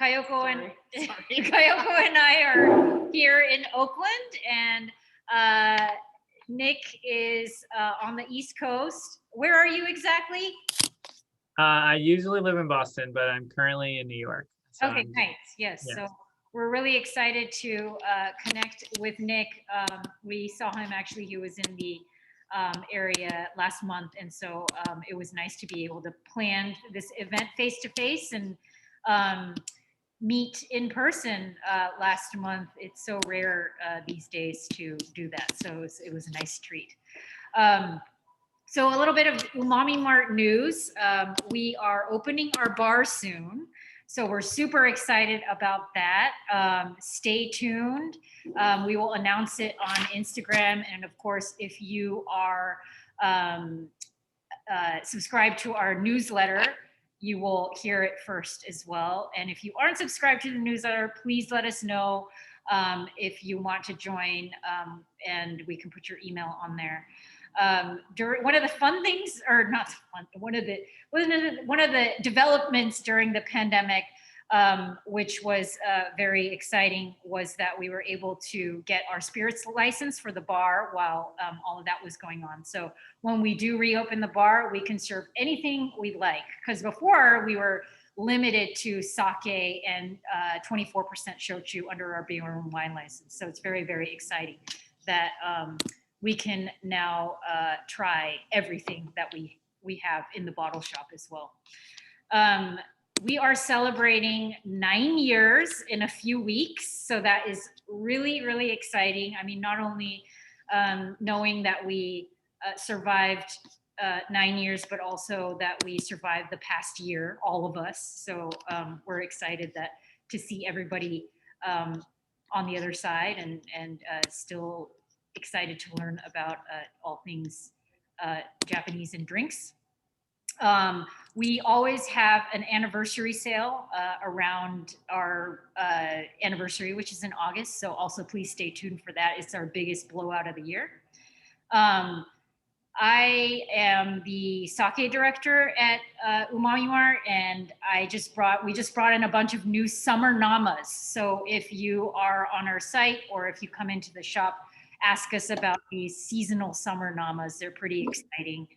Kayoko and Kayoko and I are here in Oakland, and Nick is on the East Coast. Where are you exactly? I usually live in Boston, but I'm currently in New York. So Okay, nice. Yes. So we're really excited to connect with Nick. We saw him actually. He was in the area last month, and so it was nice to be able to plan this event face to face and meet in person last month. It's so rare these days to do that, so it was a nice treat. So a little bit of Umami Mart news. We are opening our bar soon. So we're super excited about that. Stay tuned. We will announce it on Instagram. And of course, if you are subscribed to our newsletter, you will hear it first as well. And if you aren't subscribed to the newsletter, please let us know if you want to join, and we can put your email on there. During one of the fun things, or not fun, one of the developments during the pandemic, which was very exciting, was that we were able to get our spirits license for the bar while all of that was going on. So when we do reopen the bar, we can serve anything we like, because before we were limited to sake and 24% shochu under our beer and wine license. So it's very, very exciting that we can now try everything that we have in the bottle shop as well. We are celebrating 9 years in a few weeks, so that is really, really exciting. I mean, not only knowing that we survived 9 years, but also that we survived the past year, all of us. So we're excited to see everybody on the other side, and still excited to learn about all things Japanese and drinks. We always have an anniversary sale around our anniversary, which is in August. So also please stay tuned for that. It's our biggest blowout of the year. I am the sake director at Umami Mart, and we just brought in a bunch of new summer namas. So if you are on our site or if you come into the shop, ask us about these seasonal summer namas. They're pretty exciting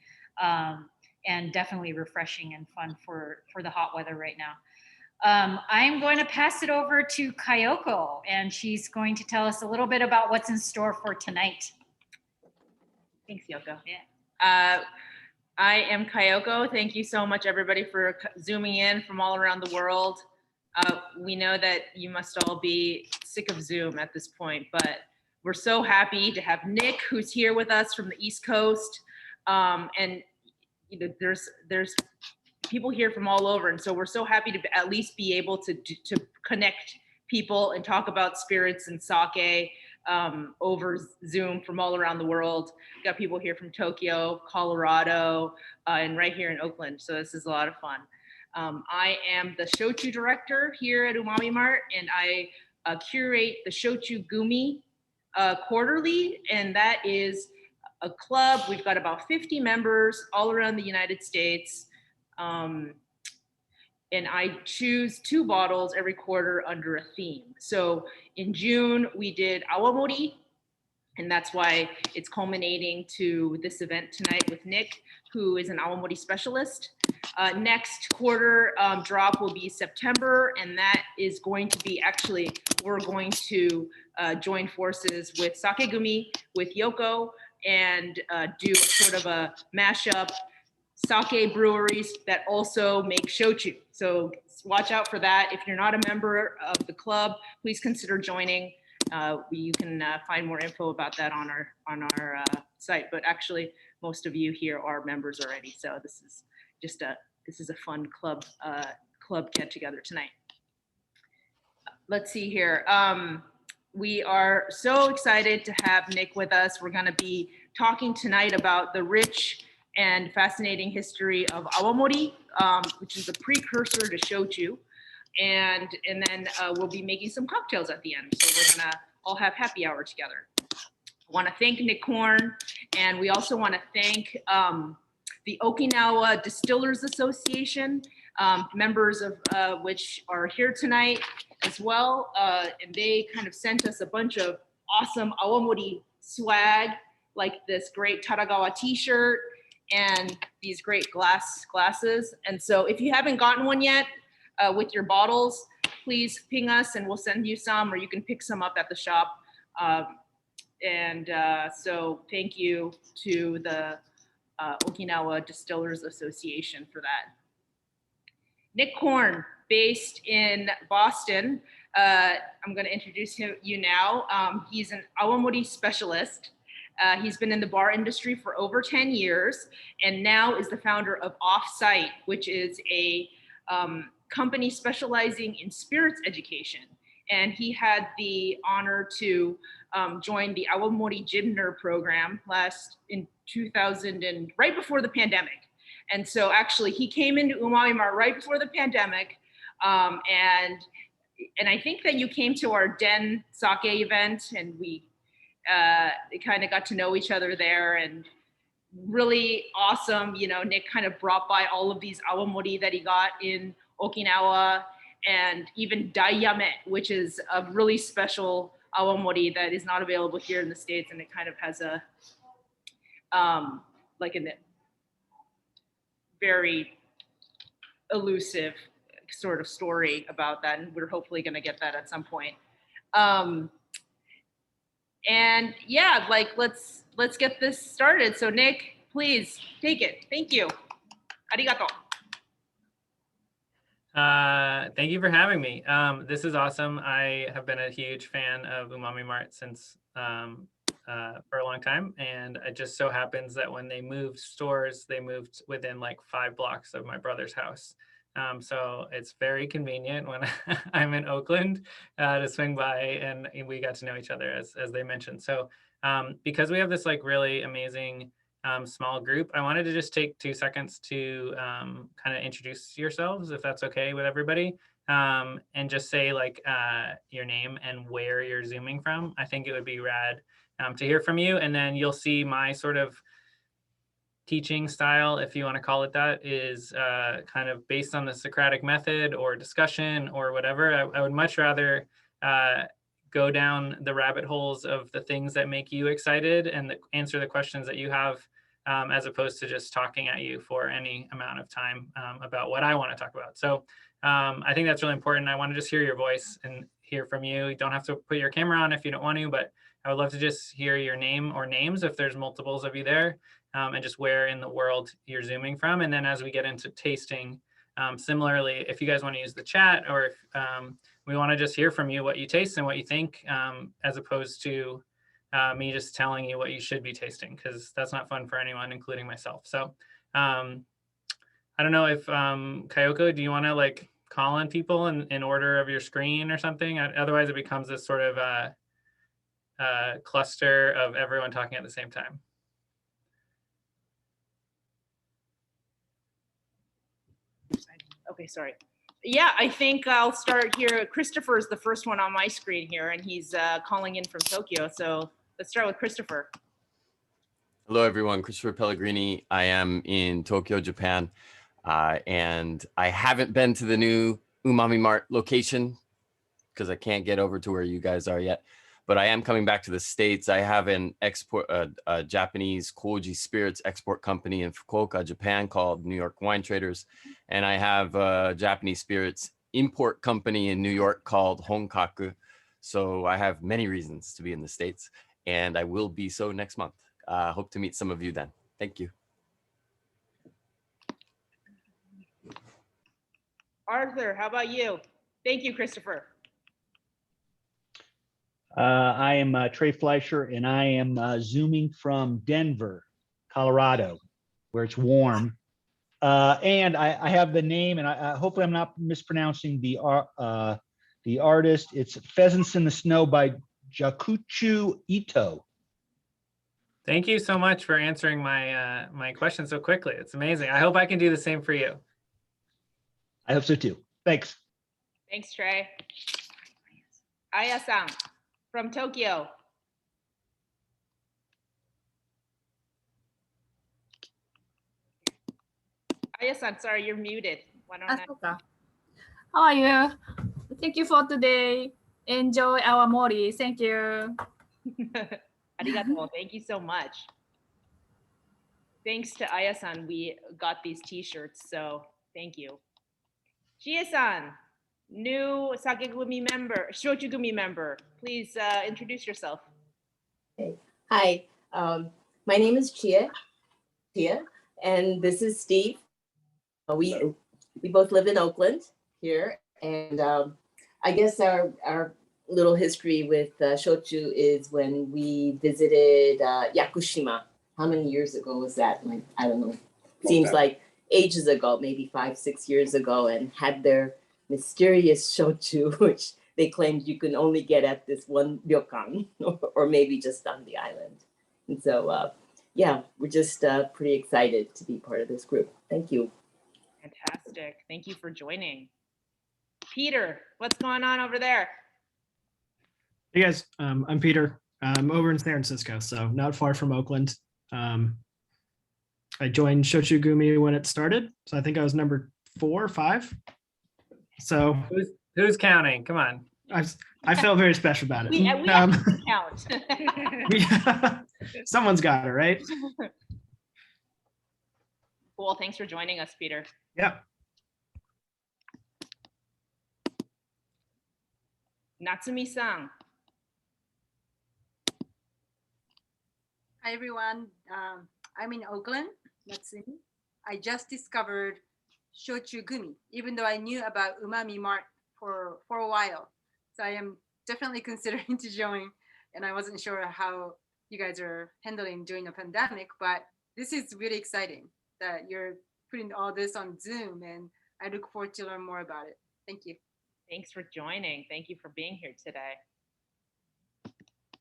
and definitely refreshing and fun for the hot weather right now. I'm going to pass it over to Kayoko, and she's going to tell us a little bit about what's in store for tonight. Thanks, Yoko. Yeah. I am Kayoko. Thank you so much, everybody, for zooming in from all around the world. We know that you must all be sick of Zoom at this point, but we're so happy to have Nick, who's here with us from the East Coast. And you know, there's people here from all over, and so we're so happy to at least be able to connect people and talk about spirits and sake over Zoom from all around the world. We've got people here from Tokyo, Colorado, and right here in Oakland. So this is a lot of fun. I am the Shochu director here at Umami Mart, and I curate the Shochu Gumi quarterly, and that is a club. We've got about 50 members all around the United States. And I choose 2 bottles every quarter under a theme. So in June, we did Awamori, and that's why it's culminating to this event tonight with Nick, who is an Awamori specialist. Next quarter drop will be September, and that is going to be, actually, we're going to join forces with Sake Gumi, with Yoko, and do sort of a mashup sake breweries that also make shochu. So watch out for that. If you're not a member of the club, please consider joining. You can find more info about that on our site. But actually, most of you here are members already. So this is just a fun club get together tonight. Let's see here. We are so excited to have Nick with us. We're going to be talking tonight about the rich and fascinating history of Awamori, which is the precursor to shochu. And then we'll be making some cocktails at the end. So we're gonna all have happy hour together. I wanna thank Nick Korn, and we also wanna thank the Okinawa Distillers Association. members of which are here tonight as well. And they kind of sent us a bunch of awesome Awamori swag, like this great Taragawa t-shirt and these great glasses. And so if you haven't gotten one yet with your bottles, please ping us and we'll send you some, or you can pick some up at the shop. So thank you to the Okinawa Distillers Association for that. Nick Korn, based in Boston. I'm going to introduce you now. He's an Awamori specialist. He's been in the bar industry for over 10 years and now is the founder of Offsite, which is a company specializing in spirits education. And he had the honor to join the Awamori Jinbner program in 2000 and right before the pandemic. And so actually he came into Umami Mart right before the pandemic. And I think that you came to our Den sake event and we kind of got to know each other there, and really awesome. You know, Nick kind of brought by all of these awamori that he got in Okinawa, and even daiyame, which is a really special awamori that is not available here in the States, and it kind of has a like a very elusive sort of story about that, and we're hopefully going to get that at some point. And yeah, like let's get this started. So Nick, please take it. Thank you. Arigato. Thank you for having me. This is awesome. I have been a huge fan of Umami Mart since for a long time, and it just so happens that when they moved stores, they moved within like 5 blocks of my brother's house. So it's very convenient when I'm in Oakland to swing by, and we got to know each other as they mentioned. So because we have this like really amazing small group, I wanted to just take 2 seconds to kind of introduce yourselves, if that's okay with everybody, and just say like your name and where you're zooming from. I think it would be rad to hear from you, and then you'll see my sort of teaching style, if you want to call it that, is kind of based on the Socratic method or discussion or whatever. I would much rather go down the rabbit holes of the things that make you excited and answer the questions that you have, as opposed to just talking at you for any amount of time about what I want to talk about. So I think that's really important. I want to just hear your voice and hear from you. You don't have to put your camera on if you don't want to, but I would love to just hear your name or names if there's multiples of you there. And just where in the world you're zooming from. And then as we get into tasting, similarly, if you guys want to use the chat, or if we want to just hear from you what you taste and what you think, as opposed to me just telling you what you should be tasting, because that's not fun for anyone, including myself. So I don't know if Kayoko, do you want to like call on people in order of your screen or something? Otherwise it becomes this sort of cluster of everyone talking at the same time. Okay, sorry. Yeah, I think I'll start here. Christopher is the first one on my screen here, and he's calling in from Tokyo. So let's start with Christopher. Hello, everyone. Christopher Pellegrini. I am in Tokyo, Japan, and I haven't been to the new Umami Mart location because I can't get over to where you guys are yet. But I am coming back to the States. I have an a Japanese koji spirits export company in Fukuoka, Japan, called New York Wine Traders. And I have a Japanese spirits import company in New York called Honkaku. So I have many reasons to be in the States, and I will be so next month. Hope to meet some of you then. Thank you. Arthur, how about you? Thank you, Christopher. I am Trey Fleischer, and I am zooming from Denver, Colorado, where it's warm. And I have the name, and hopefully I'm not mispronouncing the artist. It's Pheasants in the Snow by Jakuchu Ito. Thank you so much for answering my my question so quickly. It's amazing. I hope I can do the same for you. I hope so too. Thanks. Thanks, Trey. Aya-san from Tokyo. Aya-san, sorry, you're muted. Why don't I? Asuka. How are you? Thank you for today. Enjoy our mori. Thank you. Arigato. Thank you so much. Thanks to Aya-san, we got these t-shirts, so thank you. Chie-san, new Sakegumi member, Shochu Gumi member. Please introduce yourself. Hi, my name is Chia, and this is Steve. We both live in Oakland here, and I guess our little history with shochu is when we visited Yakushima. How many years ago was that? Like, I don't know. Seems like ages ago, maybe 5-6 years ago, and had their mysterious shochu, which they claimed you can only get at this one ryokan, or maybe just on the island. And so, yeah, we're just pretty excited to be part of this group. Thank you. Fantastic. Thank you for joining. Peter, what's going on over there? Hey guys, I'm Peter. I'm over in San Francisco, so not far from Oakland. I joined Shochu Gumi when it started, so I think I was number 4 or 5. So Who's counting? Come on. I feel very special about it. We have to count. Someone's got it, right? Cool. Thanks for joining us, Peter. Yeah. Natsumi-san. Hi everyone, I'm in Oakland, Natsumi. I just discovered Shochu Gumi, even though I knew about Umami Mart for a while. So I am definitely considering to join, and I wasn't sure how you guys are handling during the pandemic, but this is really exciting that you're putting all this on Zoom, and I look forward to learn more about it. Thank you. Thanks for joining. Thank you for being here today.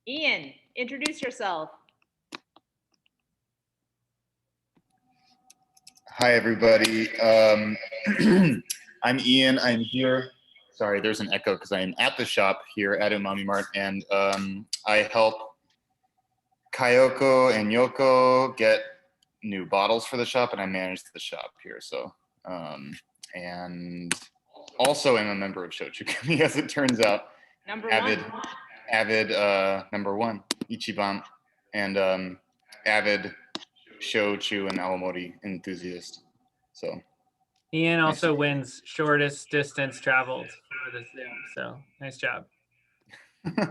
Ian, introduce yourself. Hi, everybody. I'm Ian. I'm here. Sorry, there's an echo because I am at the shop here at Umami Mart, and I help Kayoko and Yoko get new bottles for the shop, and I manage the shop here. So, and also am a member of Shochu Gumi, as it turns out. Number avid, one. Avid number 1, Ichiban, and avid Shochu and Awamori enthusiast. So Ian also wins shortest distance traveled for the Zoom. So nice job. All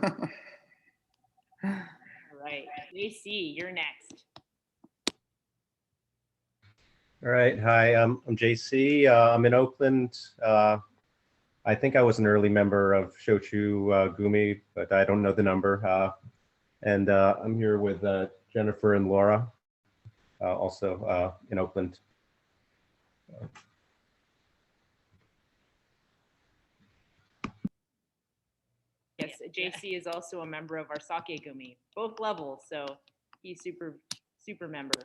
right. JC, you're next. All right. Hi, I'm JC. I'm in Oakland. I think I was an early member of Shochu Gumi, but I don't know the number. And I'm here with Jennifer and Laura, also in Oakland. Yes, JC is also a member of our Sake Gumi, both levels, so he's super member.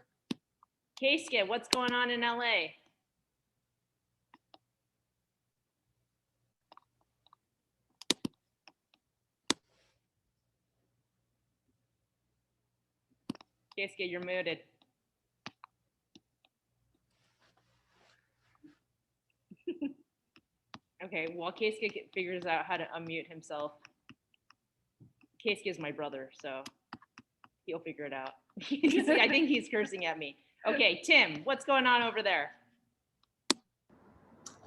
Keisuke, what's going on in LA? Keisuke, you're muted. Okay, while Keisuke figures out how to unmute himself, Keisuke is my brother, so he'll figure it out. I think he's cursing at me. Okay, Tim, what's going on over there?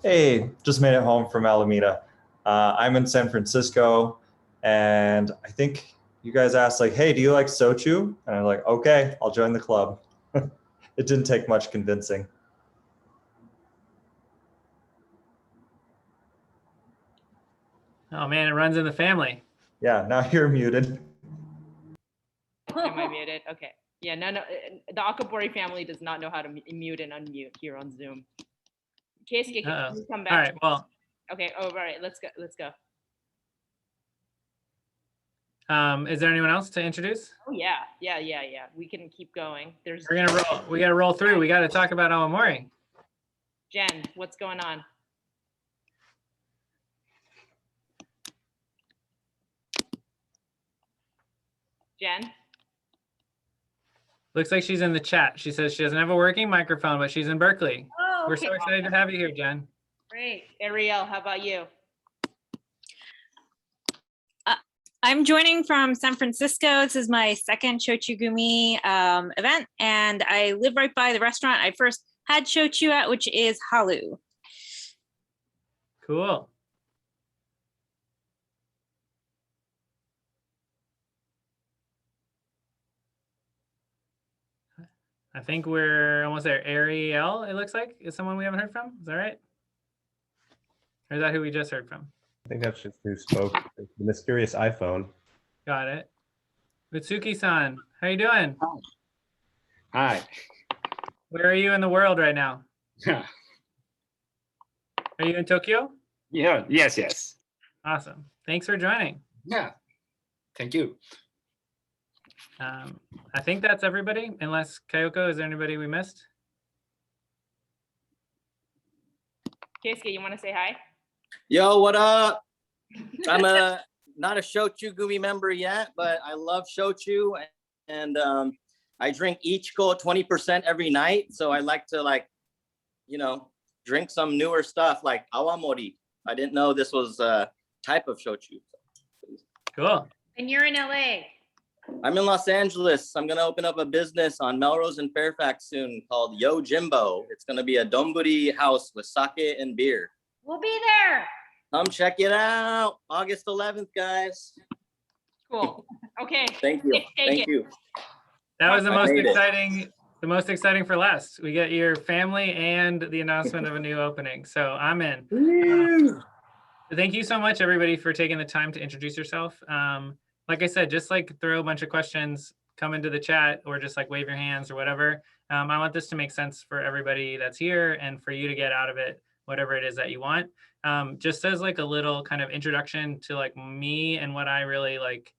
Hey, just made it home from Alameda. I'm in San Francisco, and I think you guys asked like, hey, do you like Shochu? And I'm like, okay, I'll join the club. It didn't take much convincing. Oh man, it runs in the family. Yeah, now you're muted. Am I muted? Okay. Yeah, no, the Awamori family does not know how to mute and unmute here on Zoom. Keisuke, can you come back? All right, well. Okay, all right, let's go. Is there anyone else to introduce? Oh yeah. We can keep going. We gotta roll through. We gotta talk about Awamori. Jen, what's going on? Jen? Looks like she's in the chat. She says she doesn't have a working microphone, but she's in Berkeley. Oh, We're okay. so excited to have you here, Jen. Great. Ariel, how about you? I'm joining from San Francisco. This is my second Shochu Gumi event, and I live right by the restaurant I first had shochu at, which is Halu. Cool. I think we're almost there. Ariel, it looks like, is someone we haven't heard from. Is that right? Or is that who we just heard from? I think that's just who spoke. The mysterious iPhone. Got it. Mitsuki-san, how you doing? Hi. Where are you in the world right now? Yeah. Are you in Tokyo? Yeah. Yes. Awesome. Thanks for joining. Yeah. Thank you. I think that's everybody, unless Kayoko, is there anybody we missed? Keisuke, you want to say hi? Yo, what up? I'm not a Shochu Gumi member yet, but I love shochu, and I drink Ichiko 20% every night. So I like to drink some newer stuff like Awamori. I didn't know this was a type of shochu. Cool. And you're in LA. I'm in Los Angeles. I'm gonna open up a business on Melrose and Fairfax soon called Yo Jimbo. It's gonna be a donburi house with sake and beer. We'll be there. Come check it out. August 11th, guys. Cool. Okay. Thank you. Thank you. That was the I most made it. exciting. The most exciting for last. We get your family and the announcement of a new opening. So I'm in. Thank you so much, everybody, for taking the time to introduce yourself. Like I said, just like throw a bunch of questions, come into the chat, or just like wave your hands or whatever. I want this to make sense for everybody that's here and for you to get out of it whatever it is that you want. Just as like a little kind of introduction to like me and what I really like,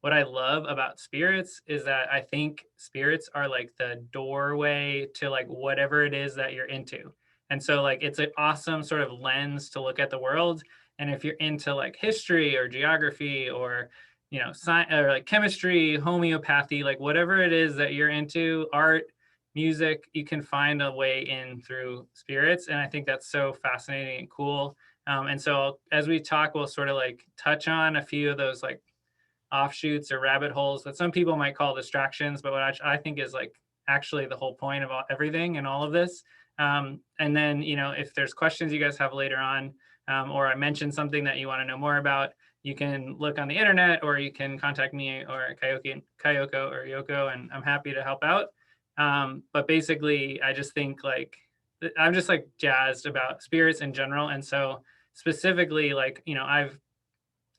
what I love about spirits is that I think spirits are like the doorway to like whatever it is that you're into. And so like it's an awesome sort of lens to look at the world. And if you're into like history or geography or science or like chemistry, homeopathy, like whatever it is that you're into, art, music, you can find a way in through spirits. And I think that's so fascinating and cool. And so as we talk, we'll sort of like touch on a few of those like offshoots or rabbit holes that some people might call distractions, but what I think is like actually the whole point of everything and all of this. And then, if there's questions you guys have later on, or I mentioned something that you want to know more about, you can look on the internet, or you can contact me or Kayoko or Yoko, and I'm happy to help out. But basically, I just think like, I'm just like jazzed about spirits in general. And so specifically, like,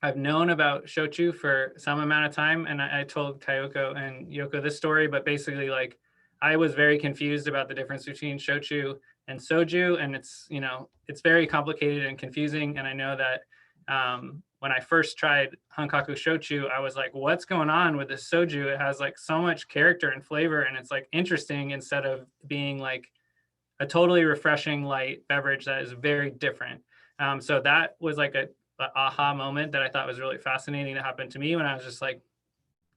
I've known about shochu for some amount of time, and I told Kayoko and Yoko this story, but basically like, I was very confused about the difference between shochu and soju, and it's very complicated and confusing. And I know that when I first tried Hankaku shochu, I was like, what's going on with this soju? It has like so much character and flavor, and it's like interesting instead of being like a totally refreshing light beverage that is very different. So that was like a aha moment that I thought was really fascinating to happen to me when I was just like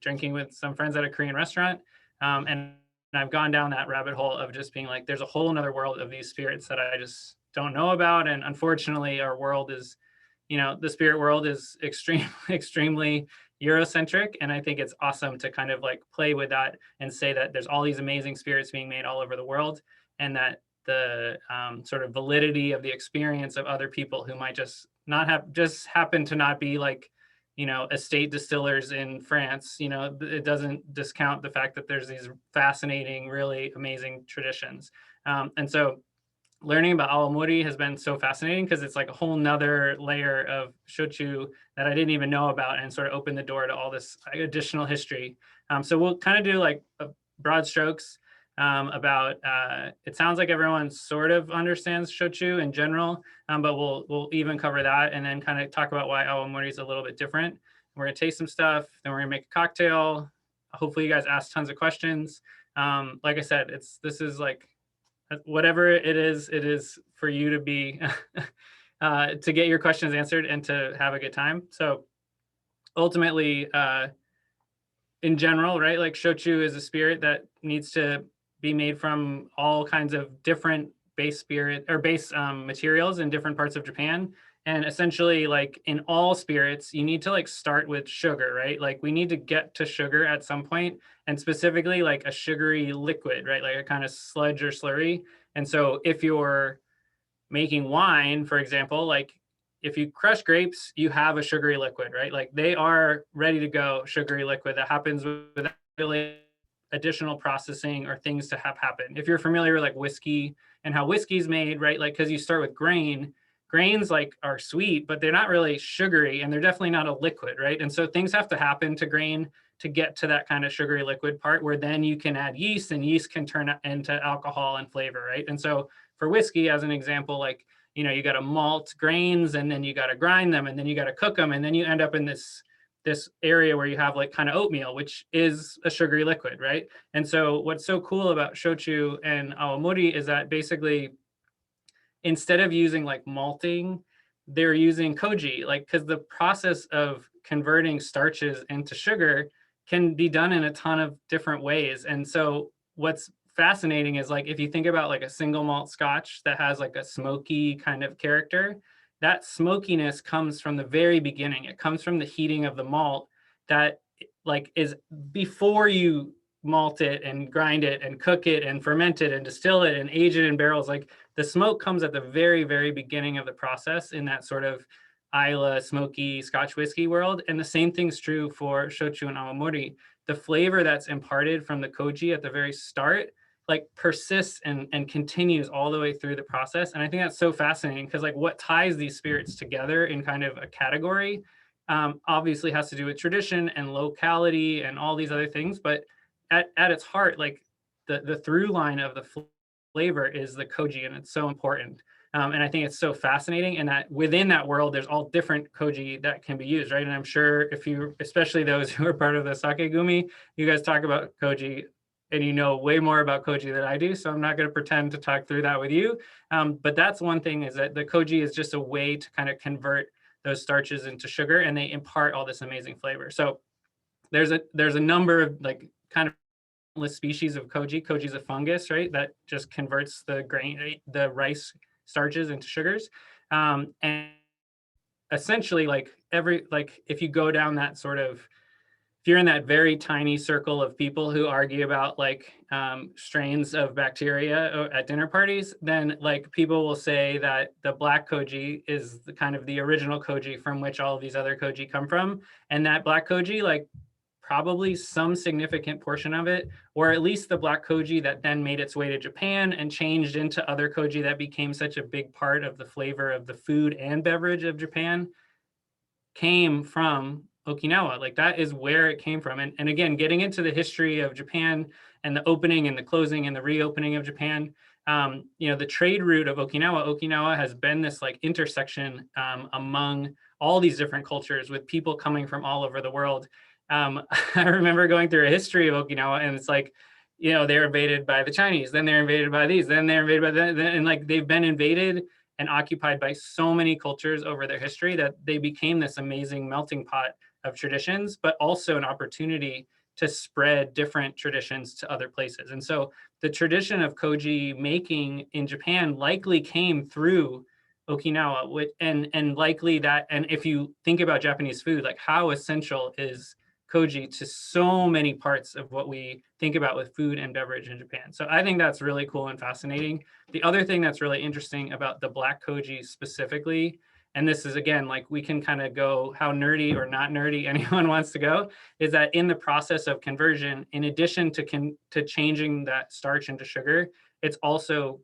drinking with some friends at a Korean restaurant. And I've gone down that rabbit hole of just being like, there's a whole nother world of these spirits that I just don't know about. And unfortunately, our world is, the spirit world is extremely Eurocentric. And I think it's awesome to kind of like play with that and say that there's all these amazing spirits being made all over the world, and that the sort of validity of the experience of other people who might just happen to not be like, estate distillers in France, it doesn't discount the fact that there's these fascinating, really amazing traditions. And so learning about Awamori has been so fascinating because it's like a whole nother layer of shochu that I didn't even know about, and sort of opened the door to all this additional history. So we'll kind of do like broad strokes about, it sounds like everyone sort of understands shochu in general, but we'll even cover that, and then kind of talk about why Awamori is a little bit different. We're gonna taste some stuff, then we're gonna make a cocktail. Hopefully you guys ask tons of questions. Like I said, this is like, whatever it is for you to be, to get your questions answered and to have a good time. So ultimately, in general, right, like shochu is a spirit that needs to be made from all kinds of different base spirit or base materials in different parts of Japan. And essentially, like in all spirits, you need to like start with sugar, right? Like we need to get to sugar at some point, and specifically like a sugary liquid, right? Like a kind of sludge or slurry. And so if you're making wine, for example, like if you crush grapes, you have a sugary liquid, right? Like they are ready to go sugary liquid that happens without really additional processing or things to have happen. If you're familiar with like whiskey and how whiskey's made, right? Like, cause you start with grains like are sweet, but they're not really sugary and they're definitely not a liquid, right? And so things have to happen to grain to get to that kind of sugary liquid part where then you can add yeast and yeast can turn into alcohol and flavor, right? And so for whiskey, as an example, like, you know, you got to malt grains and then you got to grind them and then you got to cook them. And then you end up in this area where you have like kind of oatmeal, which is a sugary liquid, right? And so what's so cool about shochu and awamori is that basically instead of using like malting, they're using koji, like, because the process of converting starches into sugar can be done in a ton of different ways. And so what's fascinating is like, if you think about like a single malt scotch that has like a smoky kind of character, that smokiness comes from the very beginning. It comes from the heating of the malt that like is before you malt it and grind it and cook it and ferment it and distill it and age it in barrels. Like the smoke comes at the very, very beginning of the process in that sort of Islay smoky Scotch whiskey world. And the same thing's true for shochu and awamori. The flavor that's imparted from the koji at the very start like persists and continues all the way through the process. And I think that's so fascinating because like what ties these spirits together in kind of a category obviously has to do with tradition and locality and all these other things. But at its heart, like the through line of the flavor is the koji, and it's so important. And I think it's so fascinating, and that within that world, there's all different koji that can be used, right? And I'm sure if you, especially those who are part of the sake gumi, you guys talk about koji and you know way more about koji than I do. So I'm not going to pretend to talk through that with you. But that's one thing, is that the koji is just a way to kind of convert those starches into sugar, and they impart all this amazing flavor. So there's a number of like kind of species of koji. Koji is a fungus, right? That just converts the rice starches into sugars. And essentially like if you go down that sort of, if you're in that very tiny circle of people who argue about like strains of bacteria at dinner parties, then like people will say that the black koji is the kind of the original koji from which all of these other koji come from. And that black koji, like probably some significant portion of it, or at least the black koji that then made its way to Japan and changed into other koji that became such a big part of the flavor of the food and beverage of Japan, came from Okinawa. Like that is where it came from. And again, getting into the history of Japan and the opening and the closing and the reopening of Japan, you know, the trade route of Okinawa has been this like intersection among all these different cultures with people coming from all over the world. I remember going through a history of Okinawa, and it's like, you know, they're invaded by the Chinese, then they're invaded by these, then they're invaded by that, and like they've been invaded and occupied by so many cultures over their history that they became this amazing melting pot of traditions, but also an opportunity to spread different traditions to other places. And so the tradition of koji making in Japan likely came through Okinawa, and likely that, and if you think about Japanese food, like how essential is koji to so many parts of what we think about with food and beverage in Japan. So I think that's really cool and fascinating. The other thing that's really interesting about the black koji specifically, and this is again, like we can kind of go how nerdy or not nerdy anyone wants to go, is that in the process of conversion, in addition to changing that starch into sugar, it's also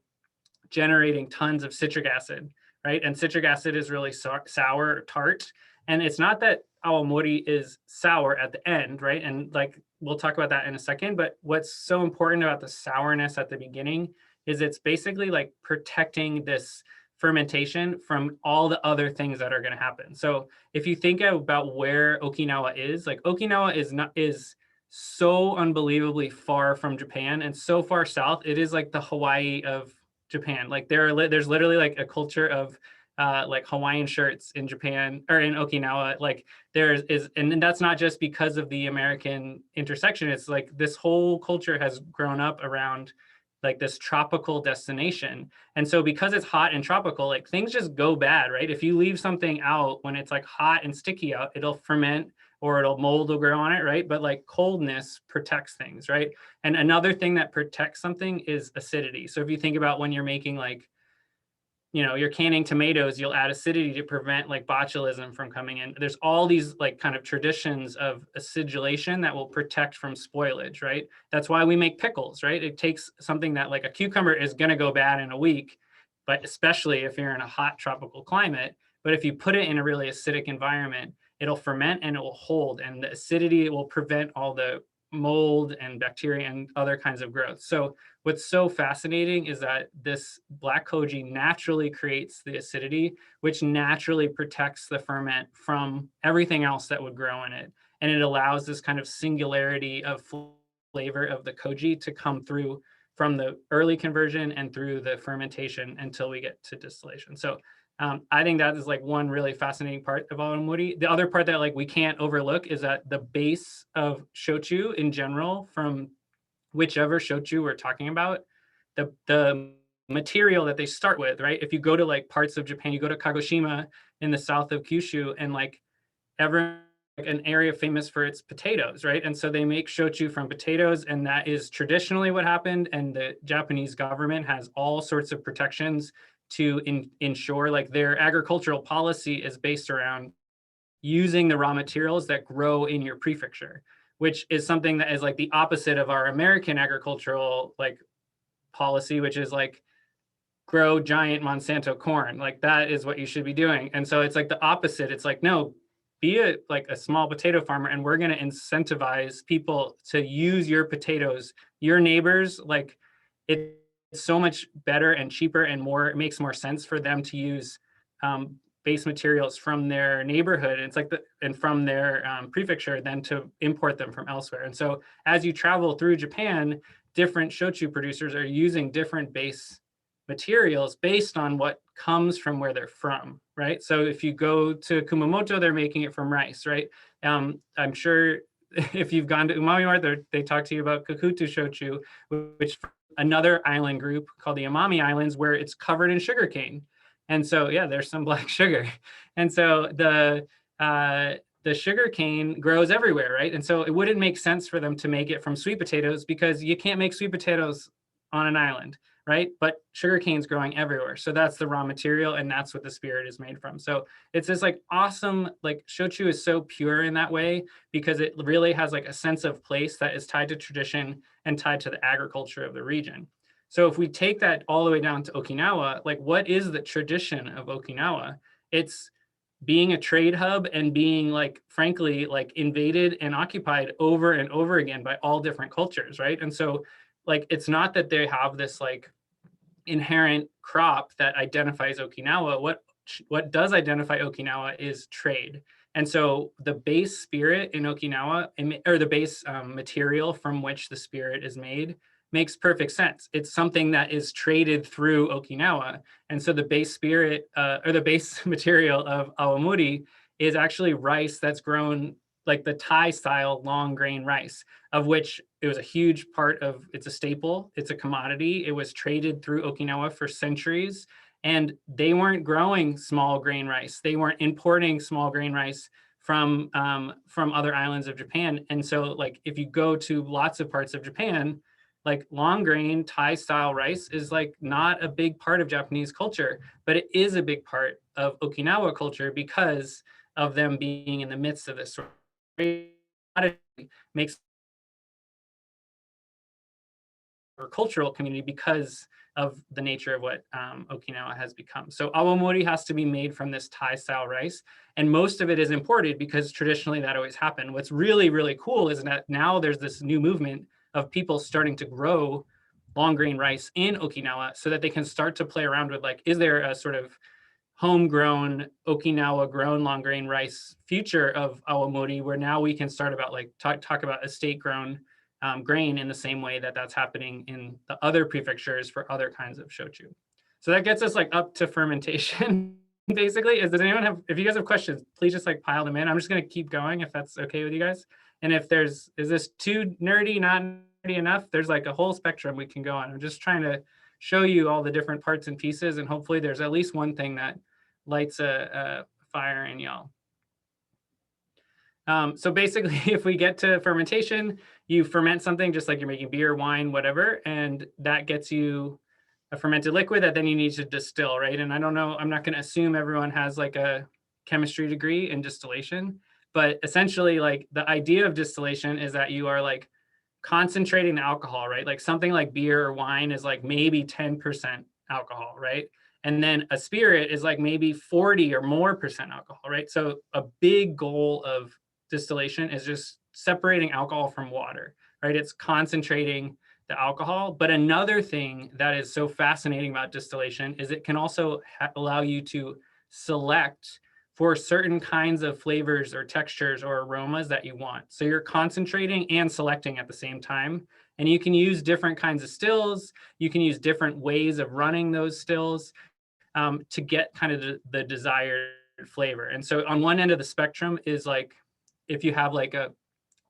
generating tons of citric acid, right? And citric acid is really sour, tart. And it's not that awamori is sour at the end, right? And like, we'll talk about that in a second, but what's so important about the sourness at the beginning is it's basically like protecting this fermentation from all the other things that are going to happen. So if you think about where Okinawa is, like Okinawa is so unbelievably far from Japan and so far south, it is like the Hawaii of Japan. Like there's literally like a culture of like Hawaiian shirts in Japan or in Okinawa. Like and that's not just because of the American intersection. It's like this whole culture has grown up around like this tropical destination. And so because it's hot and tropical, like things just go bad, right? If you leave something out when it's like hot and sticky out, it'll ferment or mold will grow on it, right? But like coldness protects things, right? And another thing that protects something is acidity. So if you think about when you're making like, you're canning tomatoes, you'll add acidity to prevent like botulism from coming in. There's all these like kind of traditions of acidulation that will protect from spoilage, right? That's why we make pickles, right? It takes something that like a cucumber is going to go bad in a week, but especially if you're in a hot tropical climate. But if you put it in a really acidic environment, it'll ferment and it will hold, and the acidity will prevent all the mold and bacteria and other kinds of growth. So what's so fascinating is that this black koji naturally creates the acidity, which naturally protects the ferment from everything else that would grow in it. And it allows this kind of singularity of flavor of the koji to come through from the early conversion and through the fermentation until we get to distillation. So I think that is like one really fascinating part of Awamori. The other part that like we can't overlook is that the base of shochu in general, from whichever shochu we're talking about, the material that they start with, right? If you go to like parts of Japan, you go to Kagoshima in the south of Kyushu, and like everyone, like an area famous for its potatoes, right? And so they make shochu from potatoes, and that is traditionally what happened. And the Japanese government has all sorts of protections to ensure like their agricultural policy is based around using the raw materials that grow in your prefecture, which is something that is like the opposite of our American agricultural like policy, which is like grow giant Monsanto corn. Like that is what you should be doing. And so it's like the opposite. It's like, no, be a small potato farmer, and we're going to incentivize people to use your potatoes, your neighbors. Like it's so much better and cheaper and more, it makes more sense for them to use base materials from their neighborhood. It's like and from their prefecture than to import them from elsewhere. And so as you travel through Japan, different shochu producers are using different base materials based on what comes from where they're from, right? So if you go to Kumamoto, they're making it from rice, right? I'm sure if you've gone to Umami Mart, they talk to you about Kakutu shochu, which another island group called the Umami Islands, where it's covered in sugarcane. And so, yeah, there's some black sugar. And so the sugarcane grows everywhere, right? And so it wouldn't make sense for them to make it from sweet potatoes, because you can't make sweet potatoes on an island, right? But sugarcane's growing everywhere. So that's the raw material, and that's what the spirit is made from. So it's this like awesome, like shochu is so pure in that way, because it really has like a sense of place that is tied to tradition and tied to the agriculture of the region. So if we take that all the way down to Okinawa, like what is the tradition of Okinawa? It's being a trade hub and being like, frankly, like invaded and occupied over and over again by all different cultures, right? And so like, it's not that they have this like inherent crop that identifies Okinawa. What does identify Okinawa is trade. And so the base spirit in Okinawa, or the base material from which the spirit is made, makes perfect sense. It's something that is traded through Okinawa. And so the base spirit or the base material of Awamori is actually rice that's grown like the Thai style long grain rice, of which it was a huge part of, it's a staple, it's a commodity. It was traded through Okinawa for centuries, and they weren't growing small grain rice. They weren't importing small grain rice from other islands of Japan. And so like, if you go to lots of parts of Japan, like long grain Thai style rice is like not a big part of Japanese culture, but it is a big part of Okinawa culture because of them being in the midst of this sort of makes a cultural community because of the nature of what Okinawa has become. So awamori has to be made from this Thai style rice, and most of it is imported because traditionally that always happened. What's really, really cool is that now there's this new movement of people starting to grow long grain rice in Okinawa so that they can start to play around with like, is there a sort of homegrown Okinawa grown long grain rice future of awamori, where now we can start about like talk about estate grown grain in the same way that that's happening in the other prefectures for other kinds of shochu. So that gets us like up to fermentation basically. Does anyone have, if you guys have questions, please just like pile them in. I'm just going to keep going if that's okay with you guys. And if is this too nerdy, not enough. There's like a whole spectrum we can go on. I'm just trying to show you all the different parts and pieces, and hopefully there's at least one thing that lights a fire in y'all. So basically, if we get to fermentation, you ferment something just like you're making beer, wine, whatever, and that gets you a fermented liquid that then you need to distill, right? And I don't know, I'm not going to assume everyone has like a chemistry degree in distillation, but essentially like the idea of distillation is that you are like concentrating the alcohol, right? Like something like beer or wine is like maybe 10% alcohol, right? And then a spirit is like maybe 40 or more % alcohol, right? So a big goal of distillation is just separating alcohol from water, right? It's concentrating the alcohol. But another thing that is so fascinating about distillation is it can also allow you to select for certain kinds of flavors or textures or aromas that you want. So you're concentrating and selecting at the same time. And you can use different kinds of stills. You can use different ways of running those stills to get kind of the desired flavor. And so on one end of the spectrum is like, if you have like a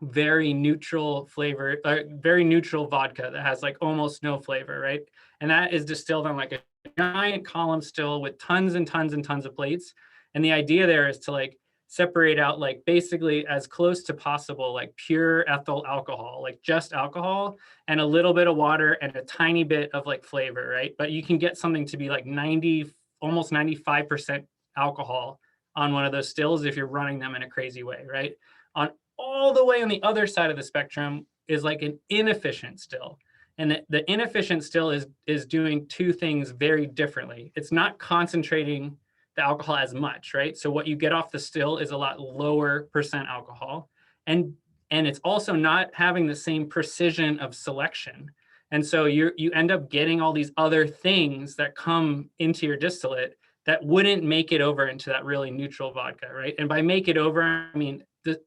very neutral flavor, very neutral vodka that has like almost no flavor, right? And that is distilled on like a giant column still with tons and tons and tons of plates. And the idea there is to like separate out like basically as close to possible, like pure ethyl alcohol, like just alcohol and a little bit of water and a tiny bit of like flavor, right? But you can get something to be like 90, almost 95% alcohol on one of those stills if you're running them in a crazy way, right? On all the way on the other side of the spectrum is like an inefficient still. And the inefficient still is doing two things very differently. It's not concentrating the alcohol as much, right? So what you get off the still is a lot lower % alcohol. And it's also not having the same precision of selection. And so you end up getting all these other things that come into your distillate that wouldn't make it over into that really neutral vodka, right? And by make it over, I mean,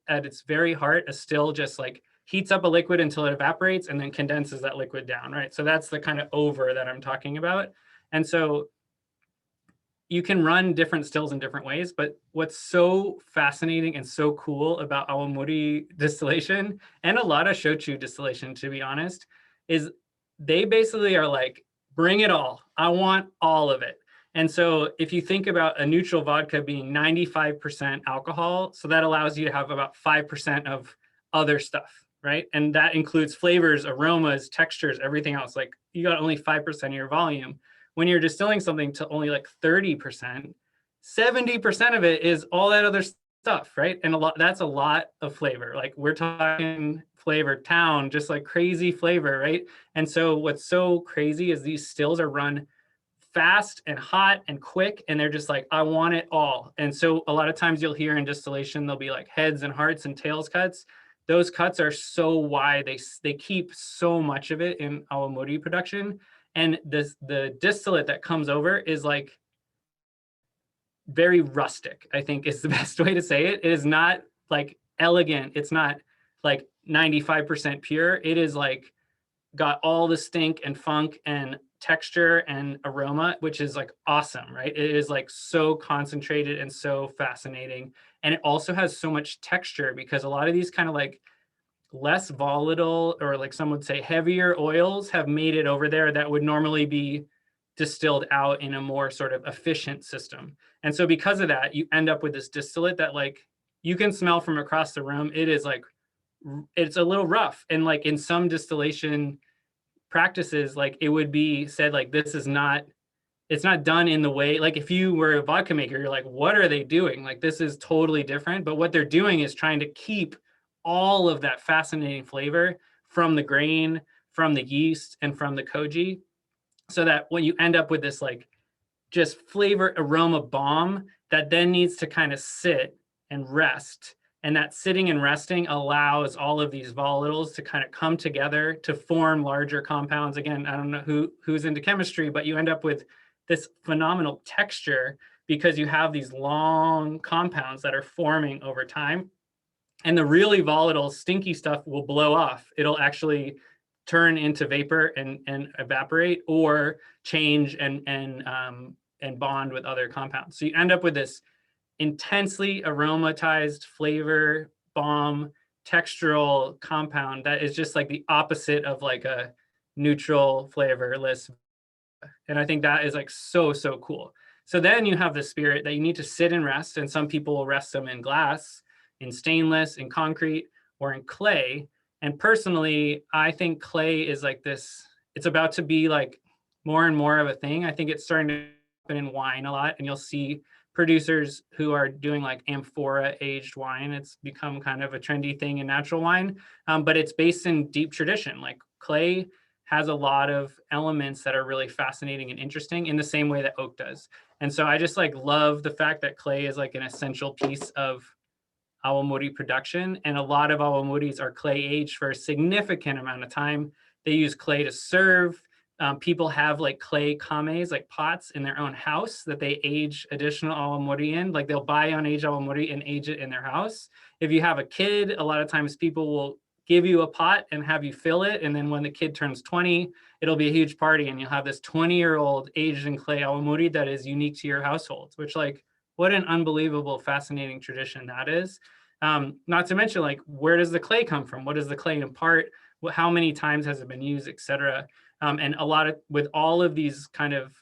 at its very heart, a still just like heats up a liquid until it evaporates and then condenses that liquid down, right? So that's the kind of over that I'm talking about. And so you can run different stills in different ways, but what's so fascinating and so cool about Awamori distillation and a lot of shochu distillation, to be honest, is they basically are like, bring it all. I want all of it. And so if you think about a neutral vodka being 95% alcohol, so that allows you to have about 5% of other stuff, right? And that includes flavors, aromas, textures, everything else. Like you got only 5% of your volume. When you're distilling something to only like 30%, 70% of it is all that other stuff, right? And that's a lot of flavor. Like we're talking flavor town, just like crazy flavor, right? And so what's so crazy is these stills are run fast and hot and quick, and they're just like, I want it all. And so a lot of times you'll hear in distillation, there'll be like heads and hearts and tails cuts. Those cuts are so wide, they keep so much of it in Awamori production. And the distillate that comes over is like very rustic, I think is the best way to say it. It is not like elegant. It's not like 95% pure. It is like got all the stink and funk and texture and aroma, which is like awesome, right? It is like so concentrated and so fascinating. And it also has so much texture because a lot of these kind of like less volatile, or like some would say heavier oils have made it over there that would normally be distilled out in a more sort of efficient system. And so because of that, you end up with this distillate that like you can smell from across the room. It is like, it's a little rough. And like in some distillation practices, like it would be said like, this is not, it's not done in the way, like if you were a vodka maker, you're like, what are they doing? Like this is totally different. But what they're doing is trying to keep all of that fascinating flavor from the grain, from the yeast, and from the koji, so that when you end up with this like just flavor aroma bomb that then needs to kind of sit and rest. And that sitting and resting allows all of these volatiles to kind of come together to form larger compounds. Again, I don't know who's into chemistry, but you end up with this phenomenal texture because you have these long compounds that are forming over time. And the really volatile, stinky stuff will blow off. It'll actually turn into vapor and evaporate, or change and bond with other compounds. So you end up with this intensely aromatized flavor bomb textural compound that is just like the opposite of like a neutral flavorless. And I think that is like so cool. So then you have the spirit that you need to sit and rest, and some people will rest them in glass, in stainless, in concrete, or in clay. And personally, I think clay is like this, it's about to be like more and more of a thing. I think it's starting to happen in wine a lot, and you'll see producers who are doing like amphora aged wine. It's become kind of a trendy thing in natural wine, but it's based in deep tradition. Like clay has a lot of elements that are really fascinating and interesting in the same way that oak does. And so I just like love the fact that clay is like an essential piece of awamori production. And a lot of awamoris are clay aged for a significant amount of time. They use clay to serve. People have like clay kames, like pots in their own house that they age additional awamori in. Like they'll buy unaged awamori and age it in their house. If you have a kid, a lot of times people will give you a pot and have you fill it. And then when the kid turns 20, it'll be a huge party and you'll have this 20-year-old aged in clay awamori that is unique to your household, which like, what an unbelievable, fascinating tradition that is. Not to mention like, where does the clay come from? What does the clay impart? How many times has it been used, et cetera? And a lot of, with all of these kind of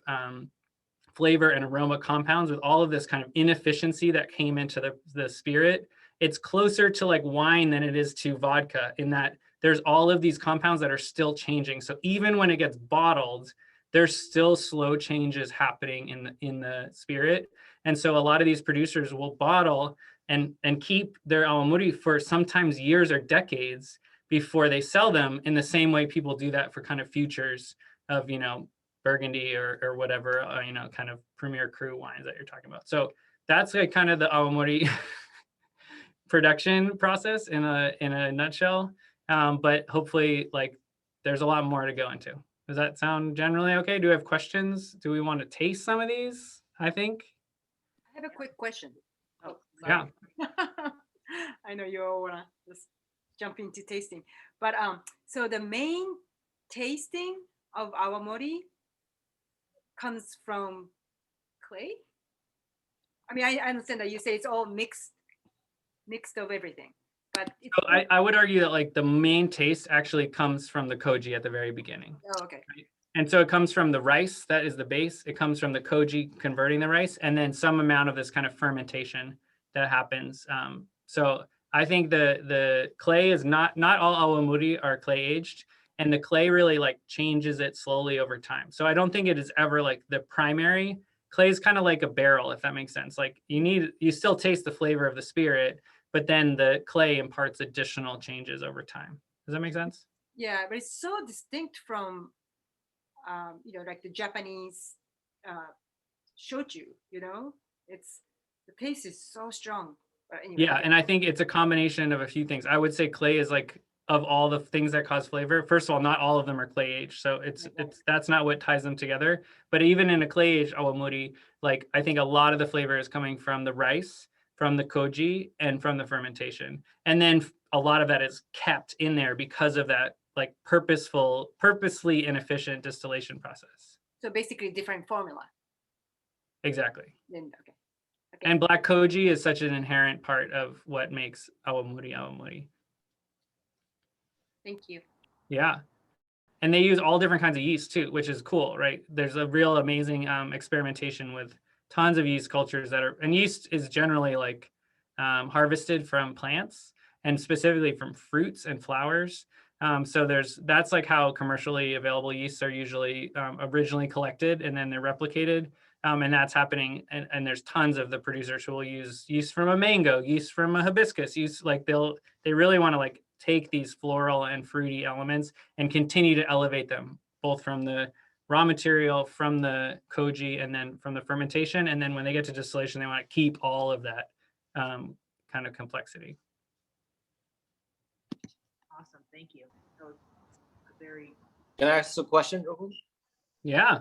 flavor and aroma compounds, with all of this kind of inefficiency that came into the spirit, it's closer to like wine than it is to vodka, in that there's all of these compounds that are still changing. So even when it gets bottled, there's still slow changes happening in the spirit. And so a lot of these producers will bottle and keep their awamori for sometimes years or decades before they sell them, in the same way people do that for kind of futures of, you know, Burgundy or whatever, you know, kind of premier cru wines that you're talking about. So that's like kind of the awamori production process in a nutshell. But hopefully like there's a lot more to go into. Does that sound generally okay? Do we have questions? Do we want to taste some of these? I think. I have a quick question. Oh, yeah. I know you all wanna just jump into tasting, but so the main tasting of awamori comes from clay. I mean, I understand that you say it's all mixed of everything, but So I would argue that like the main taste actually comes from the koji at the very beginning. Oh, okay. Right? And so it comes from the rice, that is the base. It comes from the koji converting the rice, and then some amount of this kind of fermentation that happens. So I think the clay is not all awamori are clay aged, and the clay really like changes it slowly over time. So I don't think it is ever like the primary. Clay is kind of like a barrel, if that makes sense. Like you still taste the flavor of the spirit, but then the clay imparts additional changes over time. Does that make sense? Yeah, but it's so distinct from you know, like the Japanese shochu, you know, it's, the taste is so strong. But anyway, Yeah, and I think it's a combination of a few things. I would say clay is like, of all the things that cause flavor, first of all, not all of them are clay aged, so it's that's not what ties them together. But even in a clay aged awamori, like I think a lot of the flavor is coming from the rice, from the koji, and from the fermentation, and then a lot of that is kept in there because of that like purposely inefficient distillation process. so basically different formula. Exactly. Then okay. And black koji is such an inherent part of what makes awamori awamori. Thank you. Yeah. And they use all different kinds of yeast too, which is cool, right? There's a real amazing experimentation with tons of yeast cultures that are, and yeast is generally like harvested from plants and specifically from fruits and flowers. So that's like how commercially available yeasts are usually originally collected, and then they're replicated. And that's happening. And there's tons of the producers who will use yeast from a mango, yeast from a hibiscus, yeast, like they really want to like take these floral and fruity elements and continue to elevate them, both from the raw material, from the koji, and then from the fermentation. And then when they get to distillation, they want to keep all of that kind of complexity. Awesome, thank you. That was very. Can I ask a question? Yeah.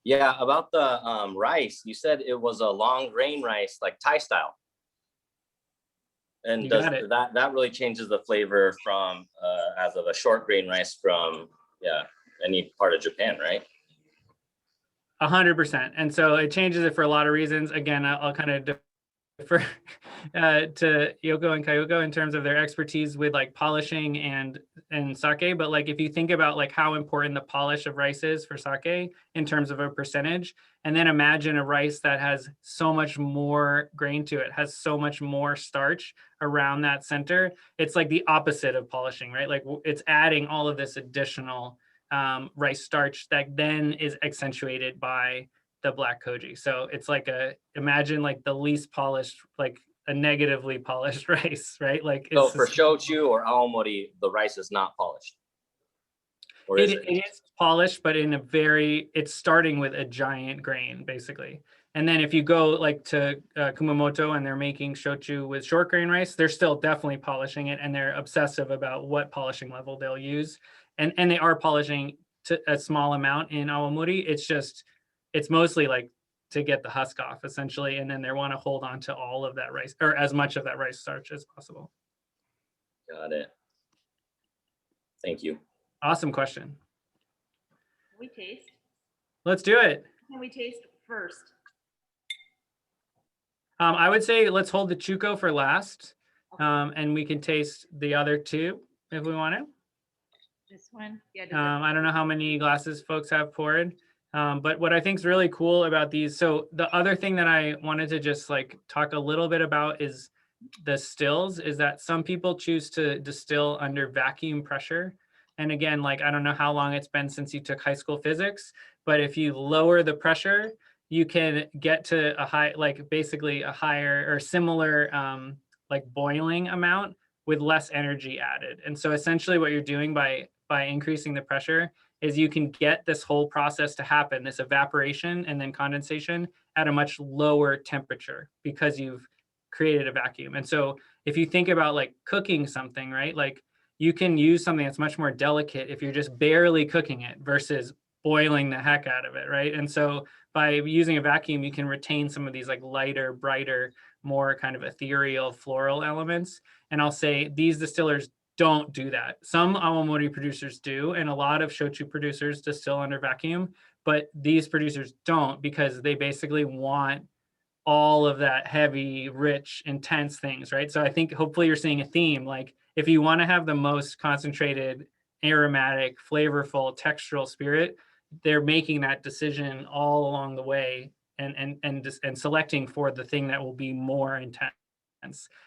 Yeah, about the rice. You said it was a long grain rice, like Thai style. And does that really changes the flavor from as of a short grain rice from any part of Japan, right? 100%. And so it changes it for a lot of reasons. Again, I'll kind of for to Yoko and Kayoko in terms of their expertise with like polishing and sake, but like if you think about like how important the polish of rice is for sake in terms of a percentage, and then imagine a rice that has so much more grain to it, has so much more starch around that center, it's like the opposite of polishing, right? Like it's adding all of this additional rice starch that then is accentuated by the black koji. So it's like imagine like the least polished, like a negatively polished rice, right? Like it's So for shochu or awamori, the rice is not polished. Or is it? It is polished, but in a it's starting with a giant grain, basically. And then if you go like to Kumamoto and they're making shochu with short grain rice, they're still definitely polishing it, and they're obsessive about what polishing level they'll use. And they are polishing to a small amount in awamori. It's mostly like to get the husk off essentially. And then they want to hold on to all of that rice, or as much of that rice starch as possible. Got it. Thank you. Awesome question. Can we taste? Let's do it. Can we taste first? I would say let's hold the chuko for last, and we can taste the other two if we want to. This one? Yeah. I don't know how many glasses folks have poured, but what I think is really cool about these, so the other thing that I wanted to just like talk a little bit about is the stills, is that some people choose to distill under vacuum pressure. And again, like, I don't know how long it's been since you took high school physics, but if you lower the pressure, you can get to a high, like basically a higher or similar like boiling amount with less energy added. And so essentially what you're doing by increasing the pressure is you can get this whole process to happen, this evaporation and then condensation at a much lower temperature because you've created a vacuum. And so if you think about like cooking something, right? Like you can use something that's much more delicate if you're just barely cooking it versus boiling the heck out of it, right? And so by using a vacuum, you can retain some of these like lighter, brighter, more kind of ethereal floral elements. And I'll say these distillers don't do that. Some awamori producers do, and a lot of shochu producers distill under vacuum, but these producers don't because they basically want all of that heavy, rich, intense things, right? So I think hopefully you're seeing a theme. Like if you want to have the most concentrated, aromatic, flavorful, textural spirit, they're making that decision all along the way and selecting for the thing that will be more intense.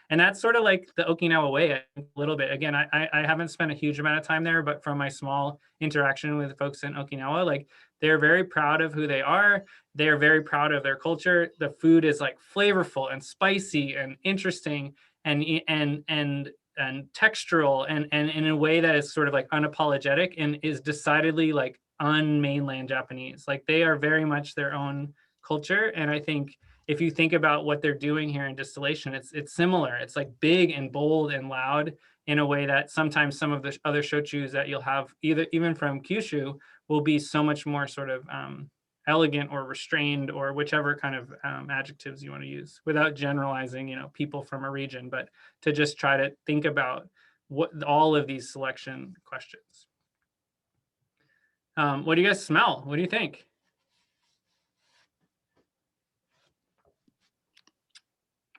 And that's sort of like the Okinawa way a little bit. Again, I haven't spent a huge amount of time there, but from my small interaction with folks in Okinawa, like they're very proud of who they are. They're very proud of their culture. The food is like flavorful and spicy and interesting and textural and in a way that is sort of like unapologetic and is decidedly like un-mainland Japanese. Like they are very much their own culture. And I think if you think about what they're doing here in distillation, it's similar. It's like big and bold and loud in a way that sometimes some of the other shochus that you'll have even from Kyushu will be so much more sort of elegant or restrained or whichever kind of adjectives you want to use without generalizing, you know, people from a region, but to just try to think about what all of these selection questions. What do you guys smell? What do you think?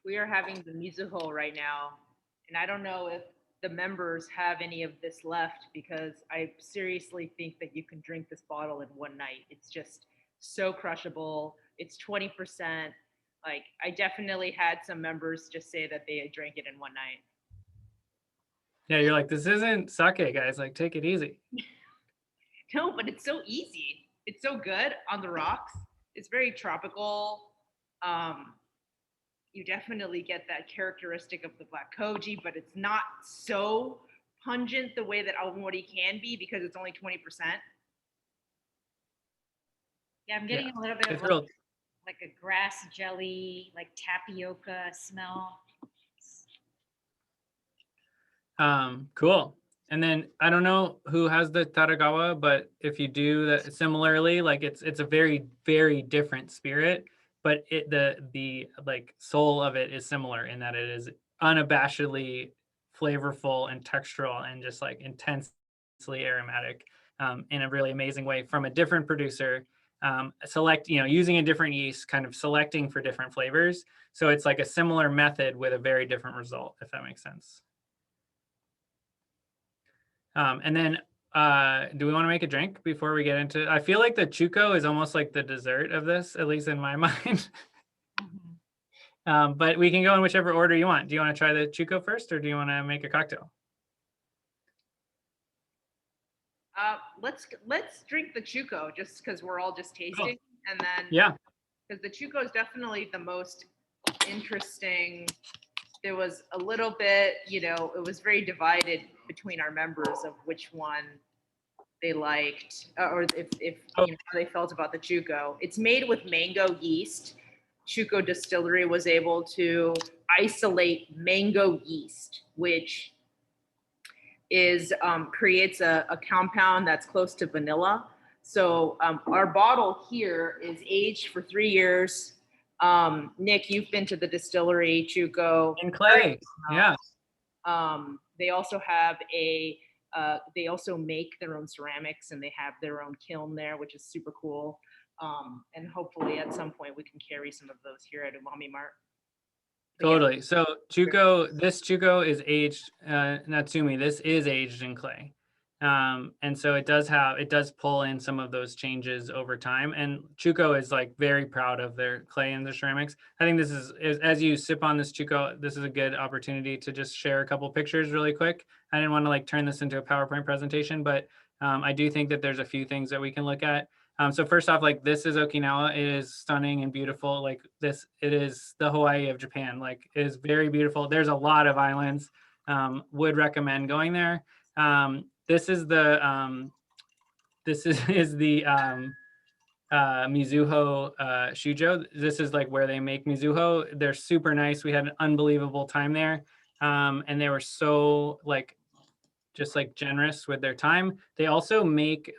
We are having the Mizuho right now, and I don't know if the members have any of this left because I seriously think that you can drink this bottle in one night. It's just so crushable. It's 20%. Like I definitely had some members just say that they drank it in one night. Yeah, you're like, this isn't sake, guys. Like, take it easy. No, but it's so easy. It's so good on the rocks. It's very tropical. You definitely get that characteristic of the black koji, but it's not so pungent the way that Awamori can be because it's only 20%. Yeah, I'm getting a little bit of like a grass jelly, like tapioca smell. Cool. And then I don't know who has the Taragawa, but if you do that similarly, like it's a very, very different spirit, but the like soul of it is similar in that it is unabashedly flavorful and textural and just like intensely aromatic in a really amazing way from a different producer select, using a different yeast, kind of selecting for different flavors. So it's like a similar method with a very different result, if that makes sense. And then do we want to make a drink before we get into, I feel like the Chuko is almost like the dessert of this, at least in my mind. But we can go in whichever order you want. Do you want to try the Chuko first, or do you want to make a cocktail? Let's drink the Chuko just because we're all just tasting, and then because the Chuko is definitely the most interesting. There was a little bit, it was very divided between our members of which one they liked, or if how they felt about the Chuko. It's made with mango yeast. Chuko Distillery was able to isolate mango yeast, which is creates a compound that's close to vanilla. So our bottle here is aged for 3 years. Nick, you've been to the distillery, Chuko. In clay, yeah. They also have they also make their own ceramics, and they have their own kiln there, which is super cool. And hopefully at some point we can carry some of those here at Umami Mart. Totally. So this Chuko is aged, Natsumi, this is aged in clay. And so it does pull in some of those changes over time. And Chuko is like very proud of their clay and their ceramics. I think this is as you sip on this Chuko, this is a good opportunity to just share a couple pictures really quick. I didn't want to like turn this into a PowerPoint presentation, but I do think that there's a few things that we can look at. So first off, like this is Okinawa. It is stunning and beautiful. Like this, it is the Hawaii of Japan. Like it is very beautiful. There's a lot of islands. Would recommend going there. This is the Mizuho Shujo. This is like where they make Mizuho. They're super nice. We had an unbelievable time there, and they were so like just like generous with their time. They also make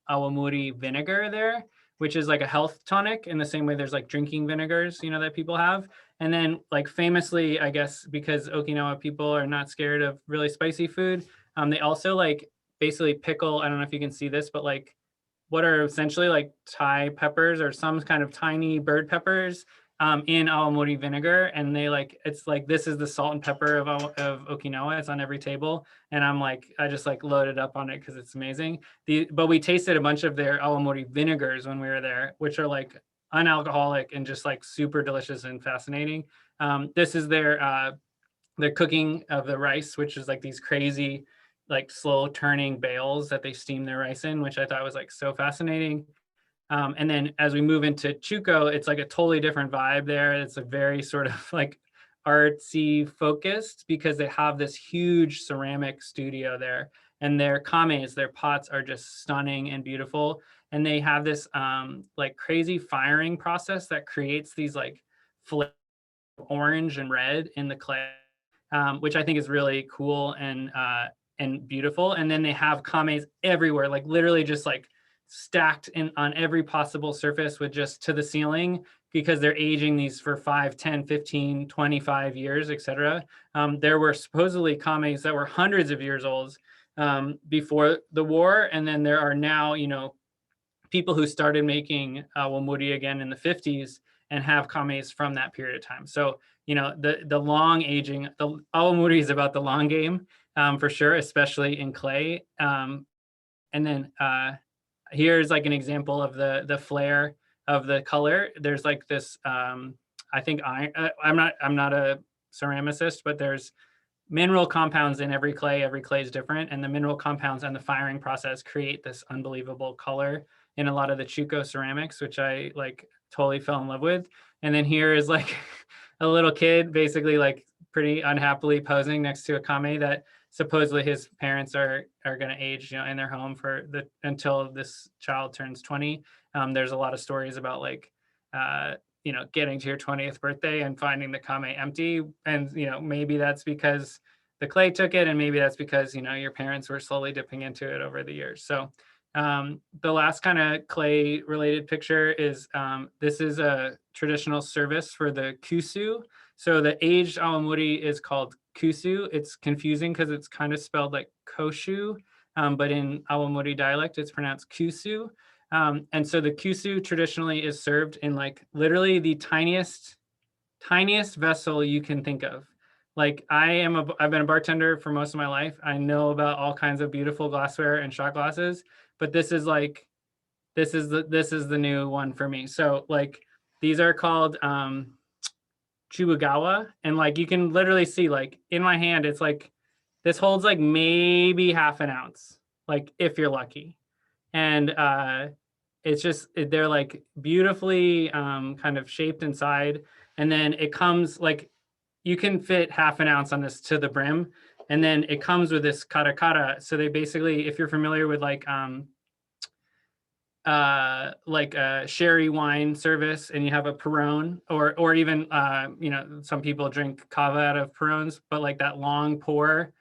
Awamori vinegar there, which is like a health tonic in the same way there's like drinking vinegars, that people have. And then like famously, I guess, because Okinawa people are not scared of really spicy food, they also like basically pickle, I don't know if you can see this, but like what are essentially like Thai peppers or some kind of tiny bird peppers in Awamori vinegar. And they like, it's like, this is the salt and pepper of Okinawa. It's on every table. And I just like loaded up on it because it's amazing. But we tasted a bunch of their Awamori vinegars when we were there, which are like unalcoholic and just like super delicious and fascinating. This is their cooking of the rice, which is like these crazy, like slow turning bales that they steam their rice in, which I thought was like so fascinating. And then as we move into Chuko, it's like a totally different vibe there. It's a very sort of like artsy focused because they have this huge ceramic studio there, and their kames, their pots are just stunning and beautiful. And they have this like crazy firing process that creates these like flavors of orange and red in the clay, which I think is really cool and beautiful. And then they have kames everywhere, like literally just like stacked on every possible surface with just to the ceiling, because they're aging these for 5, 10, 15, 25 years, etc. There were supposedly kames that were hundreds of years old before the war. And then there are now, people who started making Awamori again in the 50s and have kames from that period of time. So, the long aging, the Awamori is about the long game for sure, especially in clay. And then here's like an example of the flare of the color. There's like this, I think I'm not a ceramicist, but there's mineral compounds in every clay. Every clay is different, and the mineral compounds and the firing process create this unbelievable color in a lot of the Chuko ceramics, which I like totally fell in love with. And then here is like a little kid basically like pretty unhappily posing next to a kame that supposedly his parents are going to age, in their home until this child turns 20. There's a lot of stories about like, getting to your 20th birthday and finding the kame empty. And, maybe that's because the clay took it, and maybe that's because, your parents were slowly dipping into it over the years. So the last kind of clay related picture is, this is a traditional service for the kusu. So the aged Awamori is called kusu. It's confusing because it's kind of spelled like koshu, but in Awamori dialect, it's pronounced kusu. And so the kusu traditionally is served in like literally the tiniest vessel you can think of. Like I've been a bartender for most of my life. I know about all kinds of beautiful glassware and shot glasses, but this is the new one for me. So like these are called Chubugawa, and like you can literally see like in my hand, it's like this holds like maybe half an ounce, like if you're lucky. And it's just they're like beautifully kind of shaped inside, and then it comes like you can fit half an ounce on this to the brim, and then it comes with this karakara. So they basically, if you're familiar with like a sherry wine service, and you have a Peroni, or even you know, some people drink kava out of Peronis, but like that long pour,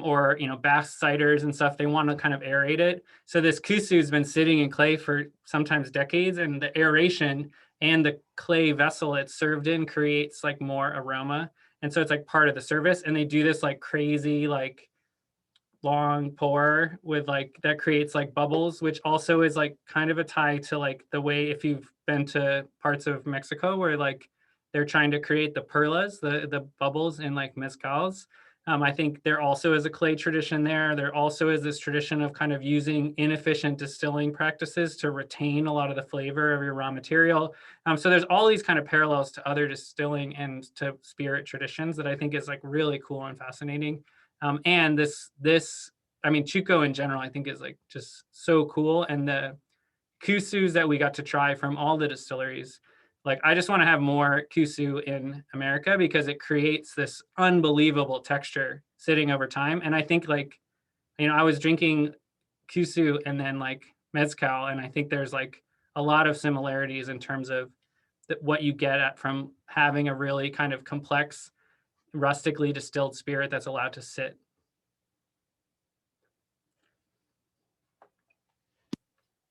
or you know, Bass ciders and stuff, they want to kind of aerate it. So this kusu has been sitting in clay for sometimes decades, and the aeration and the clay vessel it's served in creates like more aroma, and so it's like part of the service. And they do this like crazy like long pour with like that creates like bubbles, which also is like kind of a tie to like the way, if you've been to parts of Mexico where like they're trying to create the perlas, the bubbles in like mezcals. I think there also is a clay tradition there. There also is this tradition of kind of using inefficient distilling practices to retain a lot of the flavor of your raw material. So there's all these kind of parallels to other distilling and to spirit traditions that I think is like really cool and fascinating. And this, I mean, Chuko in general, I think is like just so cool. And the kusus that we got to try from all the distilleries, like I just want to have more kusu in America because it creates this unbelievable texture sitting over time. And I think like, you know, I was drinking kusu and then like mezcal, and I think there's like a lot of similarities in terms of what you get at from having a really kind of complex, rustically distilled spirit that's allowed to sit.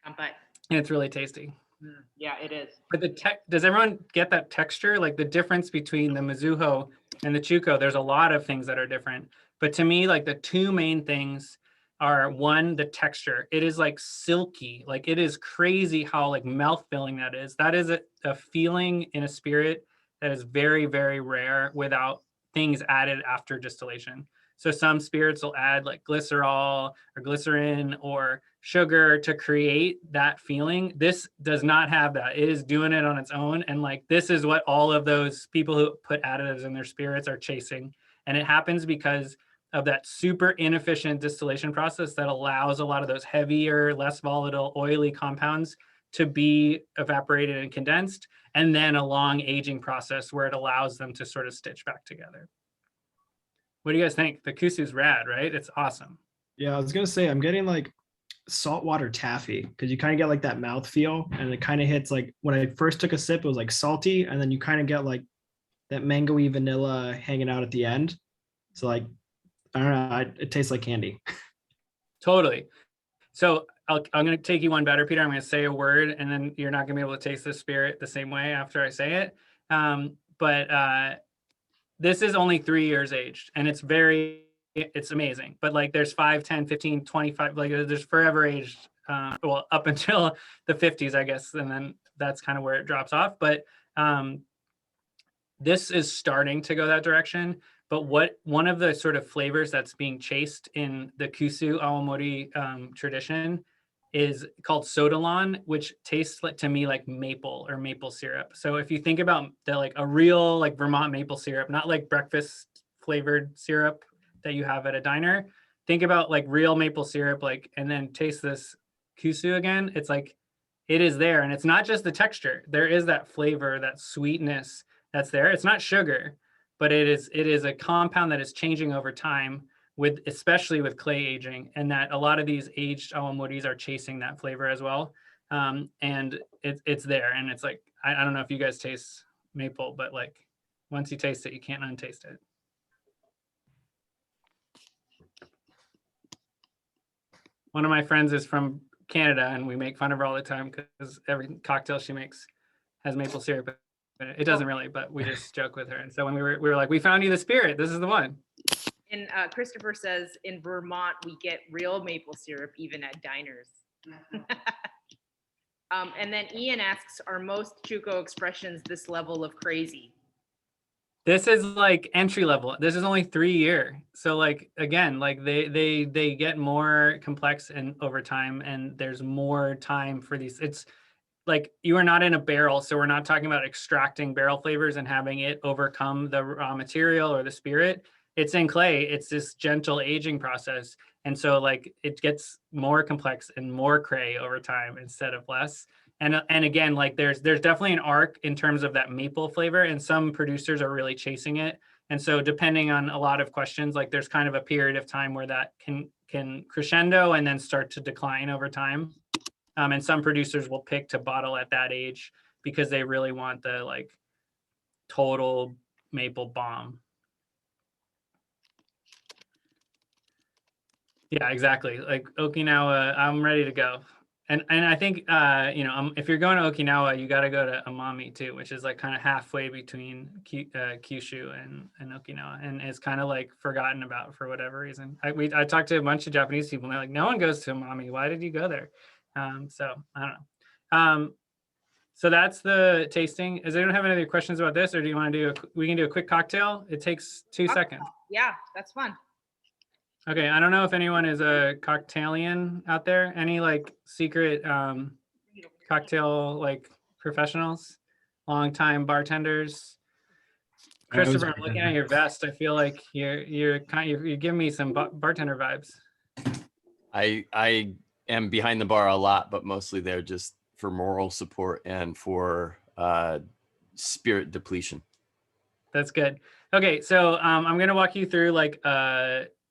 Kanpai. And it's really tasty. Yeah, it is. But does everyone get that texture? Like the difference between the Mizuho and the Chuko, there's a lot of things that are different. But to me, like the two main things are, one, the texture. It is like silky. Like it is crazy how like mouth filling that is. That is a feeling in a spirit that is very, very rare without things added after distillation. So some spirits will add like glycerol or glycerin or sugar to create that feeling. This does not have that. It is doing it on its own. And like, this is what all of those people who put additives in their spirits are chasing. And it happens because of that super inefficient distillation process that allows a lot of those heavier, less volatile, oily compounds to be evaporated and condensed, and then a long aging process where it allows them to sort of stitch back together. What do you guys think? The kusu's rad, right? It's awesome. Yeah, I was gonna say I'm getting like saltwater taffy because you kind of get like that mouth feel, and it kind of hits like when I first took a sip, it was like salty, and then you kind of get like that mango-y vanilla hanging out at the end. So like, I don't know, it tastes like candy. Totally. So I'm going to take you one better, Peter. I'm going to say a word, and then you're not going to be able to taste the spirit the same way after I say it. But this is only 3 years aged, and it's amazing. But like there's 5, 10, 15, 25, like there's forever aged, well, up until the 50s, I guess. And then that's kind of where it drops off. But this is starting to go that direction. But one of the sort of flavors that's being chased in the Kusu Awamori tradition is called sodalan, which tastes like, to me, like maple or maple syrup. So if you think about like a real like Vermont maple syrup, not like breakfast flavored syrup that you have at a diner, think about like real maple syrup, like, and then taste this Kusu again. It's like, it is there. And it's not just the texture. There is that flavor, that sweetness that's there. It's not sugar, but it is a compound that is changing over time, with especially with clay aging, and that a lot of these aged awamoris are chasing that flavor as well. And it's there, and it's like, I don't know if you guys taste maple, but like once you taste it, you can't untaste it. One of my friends is from Canada, and we make fun of her all the time because every cocktail she makes has maple syrup. It doesn't really, but we just joke with her. And so when we were like, we found you the spirit. This is the one. And Christopher says in Vermont, we get real maple syrup even at diners. And then Ian asks, are most Chuko expressions this level of crazy? This is like entry level. This is only 3-year. So like, again, like they get more complex and over time, and there's more time for these. It's like you are not in a barrel. So we're not talking about extracting barrel flavors and having it overcome the raw material or the spirit. It's in clay. It's this gentle aging process. And so like it gets more complex and more cray over time instead of less. And again, like there's definitely an arc in terms of that maple flavor, and some producers are really chasing it. And so depending on a lot of questions, like there's kind of a period of time where that can crescendo and then start to decline over time. And some producers will pick to bottle at that age because they really want the like total maple bomb. Yeah, exactly. Like Okinawa, I'm ready to go. And I think, you know, if you're going to Okinawa, you got to go to Umami too, which is like kind of halfway between Kyushu and Okinawa. And it's kind of like forgotten about for whatever reason. I talked to a bunch of Japanese people and they're like, no one goes to Umami. Why did you go there? So I don't know. So that's the tasting. Does anyone have any other questions about this, or do you want to we can do a quick cocktail? It takes 2 seconds. Yeah, that's fun. Okay, I don't know if anyone is a cocktailian out there. Any like secret cocktail like professionals, longtime bartenders? Christopher, I'm looking at your vest. I feel like you're giving me some bartender vibes. I am behind the bar a lot, but mostly there just for moral support and for spirit depletion. That's good. Okay, so I'm gonna walk you through like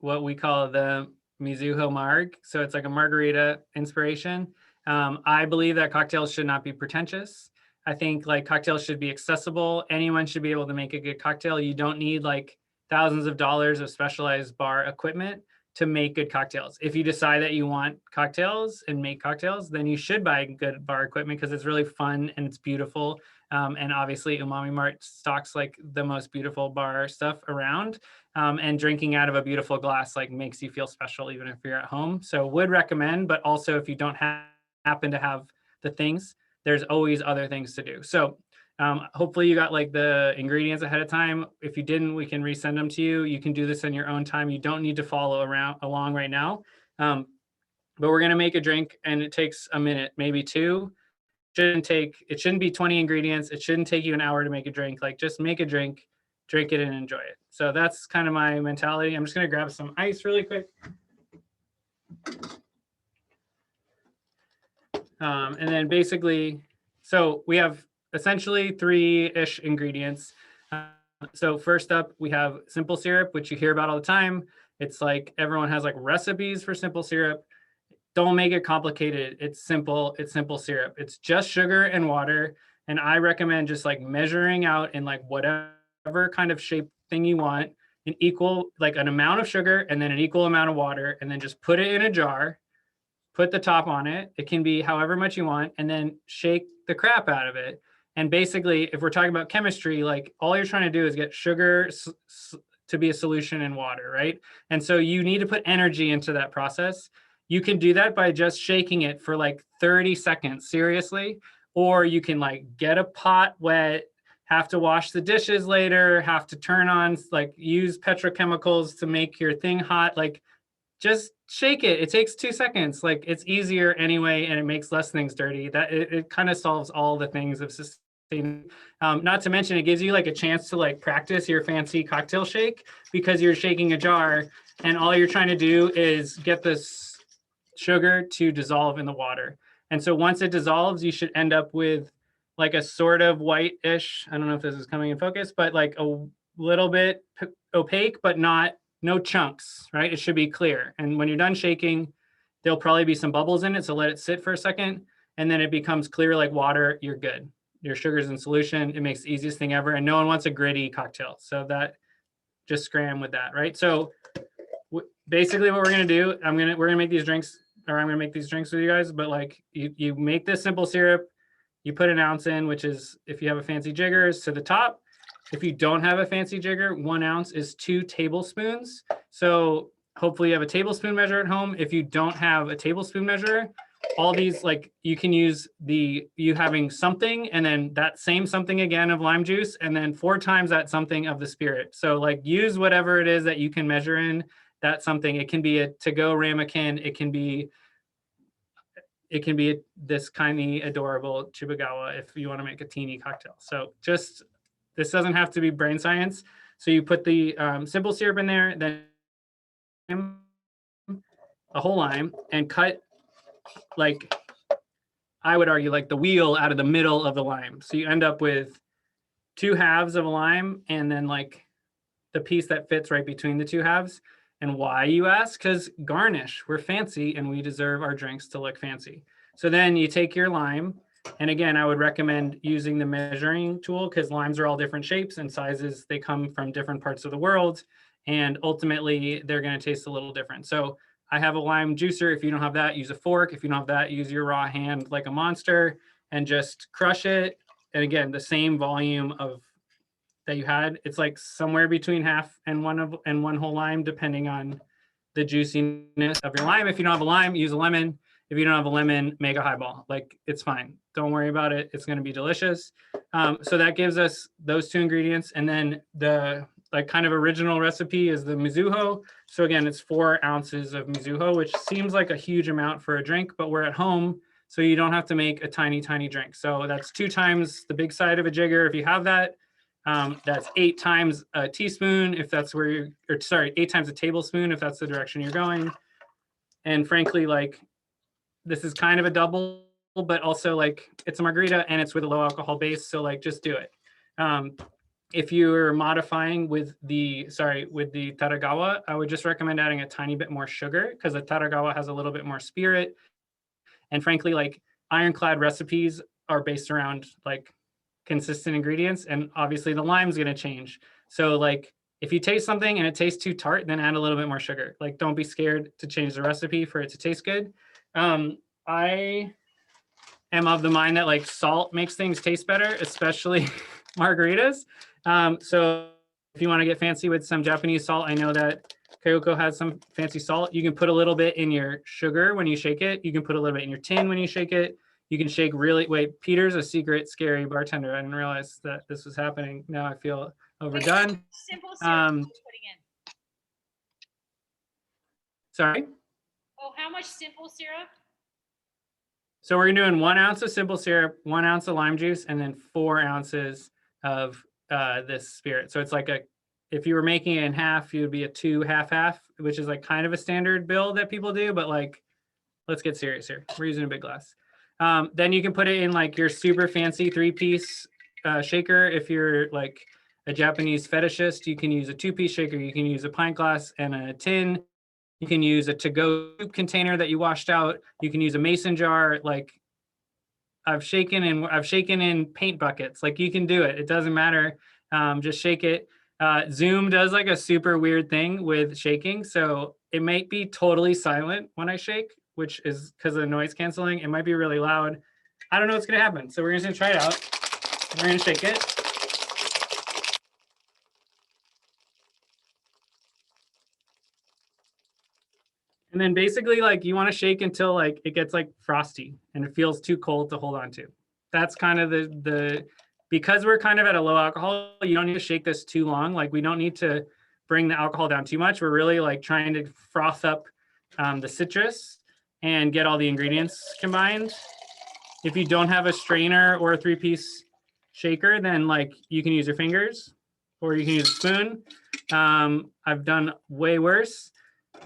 what we call the Mizuho Marg. So it's like a margarita inspiration. I believe that cocktails should not be pretentious. I think like cocktails should be accessible. Anyone should be able to make a good cocktail. You don't need like thousands of dollars of specialized bar equipment to make good cocktails. If you decide that you want cocktails and make cocktails, then you should buy good bar equipment because it's really fun and it's beautiful. And obviously Umami Mart stocks like the most beautiful bar stuff around. And drinking out of a beautiful glass like makes you feel special even if you're at home. So would recommend, but also if you don't happen to have the things, there's always other things to do. So hopefully you got like the ingredients ahead of time. If you didn't, we can resend them to you. You can do this in your own time. You don't need to follow along right now. But we're gonna make a drink and it takes a minute, maybe 2. It shouldn't be 20 ingredients. It shouldn't take you an hour to make a drink. Like just make a drink, drink it and enjoy it. So that's kind of my mentality. I'm just gonna grab some ice really quick. And then basically, so we have essentially 3-ish ingredients. So first up, we have simple syrup, which you hear about all the time. It's like everyone has like recipes for simple syrup. Don't make it complicated. It's simple syrup. It's just sugar and water. And I recommend just like measuring out in like whatever kind of shape thing you want, an equal, like an amount of sugar and then an equal amount of water, and then just put it in a jar, put the top on it. It can be however much you want, and then shake the crap out of it. And basically, if we're talking about chemistry, like all you're trying to do is get sugar to be a solution in water, right? And so you need to put energy into that process. You can do that by just shaking it for like 30 seconds, seriously. Or you can like get a pot wet, have to wash the dishes later, have to turn on, like use petrochemicals to make your thing hot. Like just shake it. It takes 2 seconds. Like it's easier anyway, and it makes less things dirty. That it kind of solves all the things of sustain. Not to mention it gives you like a chance to like practice your fancy cocktail shake because you're shaking a jar and all you're trying to do is get this sugar to dissolve in the water. And so once it dissolves, you should end up with like a sort of white-ish, I don't know if this is coming in focus, but like a little bit opaque, but no chunks, right? It should be clear. And when you're done shaking, there'll probably be some bubbles in it. So let it sit for a second and then it becomes clear like water, you're good. Your sugar's in solution. It makes the easiest thing ever. And no one wants a gritty cocktail. So that just scram with that, right? So basically what we're gonna do, we're gonna make these drinks, or I'm gonna make these drinks with you guys, but like you make this simple syrup, you put an ounce in, which is, if you have a fancy jigger, is to the top. If you don't have a fancy jigger, 1 ounce is 2 tablespoons. So hopefully you have a tablespoon measure at home. If you don't have a tablespoon measure, all these, like you can use you having something and then that same something again of lime juice and then 4 times that something of the spirit. So like use whatever it is that you can measure in that something. It can be a to-go ramekin. It can be this tiny adorable Chibagawa if you want to make a teeny cocktail. So just, this doesn't have to be brain science. So you put the simple syrup in there, then a whole lime, and cut, like, I would argue, like the wheel out of the middle of the lime. So you end up with 2 halves of a lime and then like the piece that fits right between the 2 halves. And why, you ask? Because garnish, we're fancy and we deserve our drinks to look fancy. So then you take your lime, and again, I would recommend using the measuring tool because limes are all different shapes and sizes. They come from different parts of the world, and ultimately they're going to taste a little different. So I have a lime juicer. If you don't have that, use a fork. If you don't have that, use your raw hand like a monster and just crush it. And again, the same volume of that you had, it's like somewhere between half and one whole lime, depending on the juiciness of your lime. If you don't have a lime, use a lemon. If you don't have a lemon, make a highball. Like, it's fine. Don't worry about it. It's going to be delicious. So that gives us those 2 ingredients. And then the like kind of original recipe is the Mizuho. So again, it's 4 ounces of Mizuho, which seems like a huge amount for a drink, but we're at home, so you don't have to make a tiny, tiny drink. So that's 2 times the big side of a jigger if you have that. That's 8 times a teaspoon if that's where you're, or sorry, 8 times a tablespoon if that's the direction you're going. And frankly, like, this is kind of a double, but also like it's a margarita and it's with a low alcohol base. So like, just do it. If you're modifying with the Taragawa, I would just recommend adding a tiny bit more sugar because the Taragawa has a little bit more spirit. And frankly, like, ironclad recipes are based around like consistent ingredients, and obviously the lime's going to change. So like, if you taste something and it tastes too tart, then add a little bit more sugar. Like, don't be scared to change the recipe for it to taste good. I am of the mind that like salt makes things taste better, especially margaritas. So if you want to get fancy with some Japanese salt, I know that Kyoko has some fancy salt. You can put a little bit in your sugar when you shake it. You can put a little bit in your tin when you shake it. You can shake really, wait, Peter's a secret scary bartender. I didn't realize that this was happening. Now I feel overdone. Simple syrup putting in. Sorry? Oh, how much simple syrup? So we're doing 1 ounce of simple syrup, 1 ounce of lime juice, and then 4 ounces of this spirit. So it's like if you were making it in half, it would be a 2 half, which is like kind of a standard build that people do, but like, let's get serious here. We're using a big glass. Then you can put it in like your super fancy 3-piece shaker. If you're like a Japanese fetishist, you can use a 2-piece shaker. You can use a pint glass and a tin. You can use a to-go soup container that you washed out. You can use a mason jar. Like, I've shaken in paint buckets. Like, you can do it. It doesn't matter. Just shake it. Zoom does like a super weird thing with shaking. So it might be totally silent when I shake, which is because of the noise canceling. It might be really loud. I don't know what's going to happen. So we're just going to try it out. We're going to shake it. And then basically, like, you want to shake until like it gets like frosty and it feels too cold to hold on to. That's kind of because we're kind of at a low alcohol, you don't need to shake this too long. Like, we don't need to bring the alcohol down too much. We're really like trying to froth up the citrus and get all the ingredients combined. If you don't have a strainer or a 3-piece shaker, then like you can use your fingers or you can use a spoon. I've done way worse.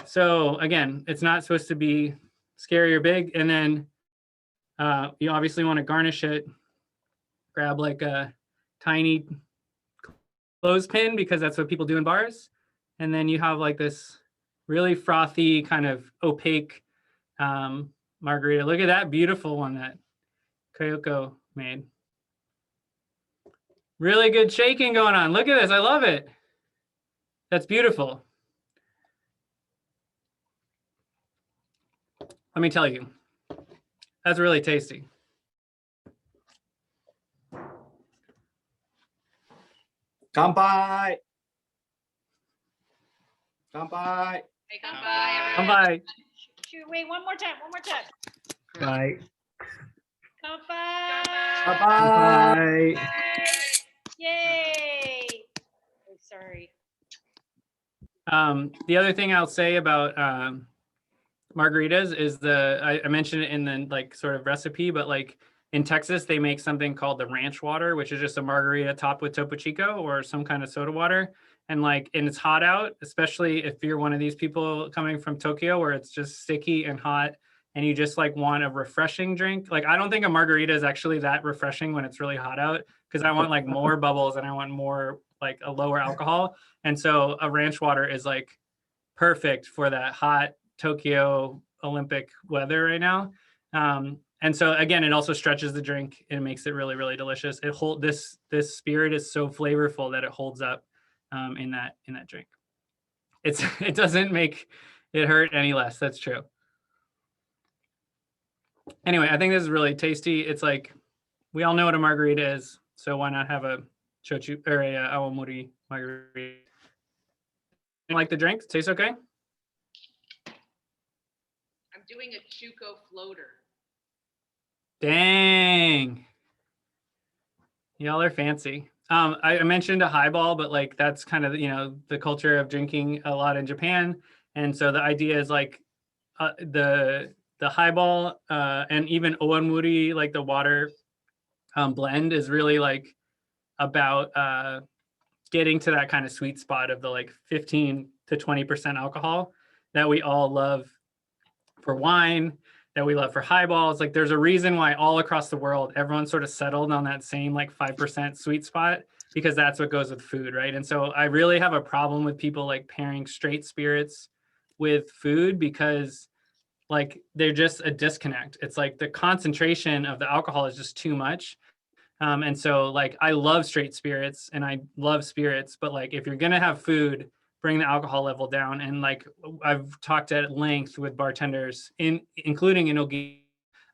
So again, it's not supposed to be scary or big. And then you obviously want to garnish it. Grab like a tiny clothespin because that's what people do in bars. And then you have like this really frothy kind of opaque margarita. Look at that beautiful one that Kyoko made. Really good shaking going on. Look at this. I love it. That's beautiful. Let me tell you, that's really tasty. Kanpai. Kanpai. Hey, come by, everyone. Come by. Wait, one more time. Bye. Bye-bye. Bye. Yay. Oh, sorry. The other thing I'll say about margaritas is I mentioned it in the like sort of recipe, but like in Texas, they make something called the ranch water, which is just a margarita topped with Topo Chico or some kind of soda water. And it's hot out, especially if you're one of these people coming from Tokyo where it's just sticky and hot and you just like want a refreshing drink. Like, I don't think a margarita is actually that refreshing when it's really hot out, because I want like more bubbles and I want more like a lower alcohol. And so a ranch water is like perfect for that hot Tokyo Olympic weather right now. And so again, it also stretches the drink and makes it really, really delicious. This spirit is so flavorful that it holds up in that drink. It doesn't make it hurt any less. That's true. Anyway, I think this is really tasty. It's like, we all know what a margarita is, so why not have a shochu or a awamori margarita? You like the drink? Tastes okay? I'm doing a Chuko floater. Dang. Y'all are fancy. I mentioned a highball, but like that's kind of, the culture of drinking a lot in Japan. And so the idea is like the highball and even awamori, like the water blend, is really like about getting to that kind of sweet spot of the like 15 to 20% alcohol that we all love for wine, that we love for highballs. Like, there's a reason why all across the world, everyone sort of settled on that same like 5% sweet spot, because that's what goes with food, right? And so I really have a problem with people like pairing straight spirits with food, because like they're just a disconnect. It's like the concentration of the alcohol is just too much. And so like, I love straight spirits and I love spirits, but like, if you're going to have food, bring the alcohol level down. And like, I've talked at length with bartenders, including in Ogi,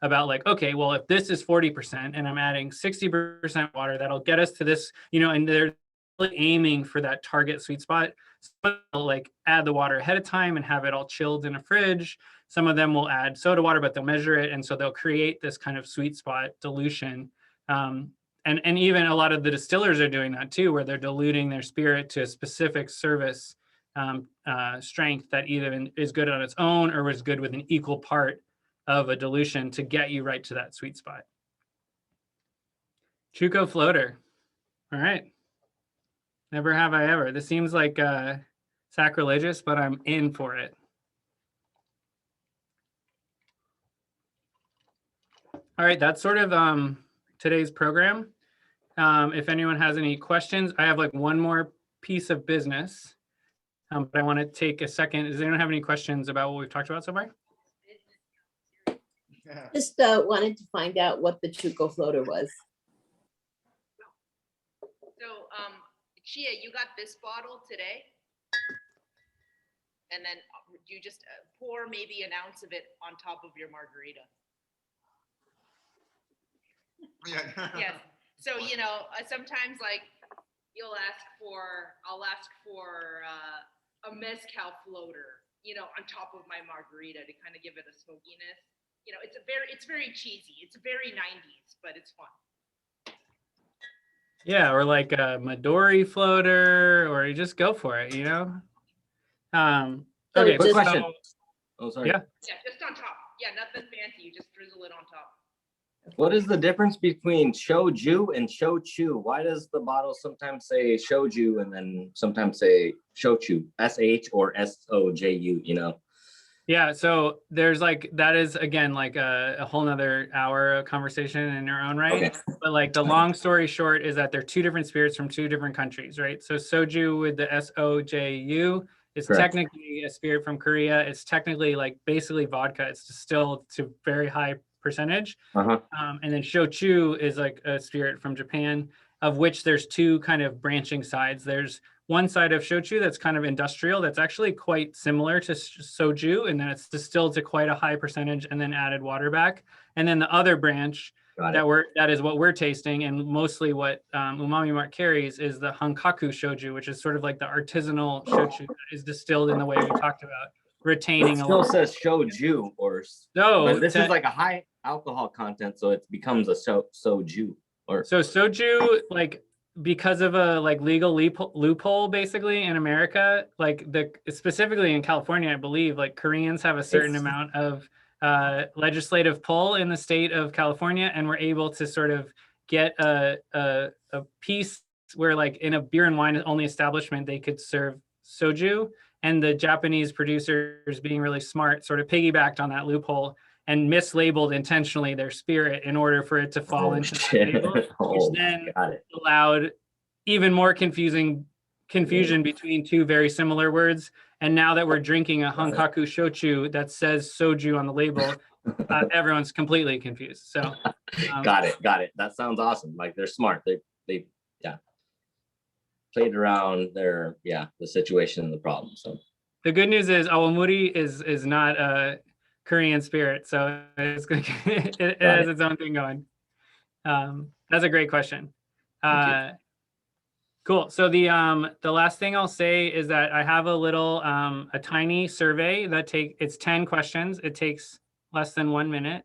about like, okay, well, if this is 40% and I'm adding 60% water, that'll get us to this, and they're really aiming for that target sweet spot. Some will like add the water ahead of time and have it all chilled in a fridge. Some of them will add soda water, but they'll measure it. And so they'll create this kind of sweet spot dilution. And even a lot of the distillers are doing that too, where they're diluting their spirit to a specific service strength that either is good on its own or is good with an equal part of a dilution to get you right to that sweet spot. Chuko floater. All right. Never have I ever. This seems like sacrilegious, but I'm in for it. All right, that's sort of today's program. If anyone has any questions, I have like one more piece of business, but I want to take a second. Does anyone have any questions about what we've talked about so far? Just wanted to find out what the Chuko floater was. So, Chia, you got this bottle today? And then you just pour maybe an ounce of it on top of your margarita. Yes. So, sometimes like I'll ask for a mezcal floater, on top of my margarita to kind of give it a smokiness. It's very cheesy. It's very 90s, but it's fun. Yeah, or like a Midori floater, or you just go for it, Okay, quick question. Oh, sorry. Yeah. Yeah, just on top. Yeah, nothing fancy. You just drizzle it on top. What is the difference between shoju and shochu? Why does the bottle sometimes say shoju and then sometimes say shochu, SH or SOJU, Yeah, so there's like, that is again like a whole nother hour of conversation in their own right. Okay. But like the long story short is that they're two different spirits from two different countries, right? So soju with the SOJU is Correct. technically a spirit from Korea. It's technically like basically vodka. It's distilled to very high percentage. Uh-huh. And then shochu is like a spirit from Japan, of which there's two kind of branching sides. There's one side of shochu that's kind of industrial, that's actually quite similar to soju, and then it's distilled to quite a high percentage and then added water back. And then the other branch that is what we're tasting, and mostly what Umami Mart carries, is the Hankaku shoju, which is sort of like the artisanal shochu that is distilled in the way we talked about. retaining It a still little. says shoju or So but this to- is like a high alcohol content, so it becomes a soju or So soju, like because of a like legal loophole basically in America, like specifically in California, I believe, like Koreans have a certain amount of legislative pull in the state of California, and we're able to sort of get a piece where like in a beer and wine only establishment they could serve soju, and the Japanese producers, being really smart, sort of piggybacked on that loophole and mislabeled intentionally their spirit in order for it to fall into that label, which then allowed even more confusion between two very similar words. And now that we're drinking a Hankaku shochu that says soju on the label, everyone's completely confused. So got it. That sounds awesome. Like they're smart. They played around the situation and the problem. So the good news is Awamori is not a Korean spirit, so it's going it has its own thing going. That's a great question. Cool. So the last thing I'll say is that I have a little a tiny survey that it's 10 questions. It takes less than 1 minute.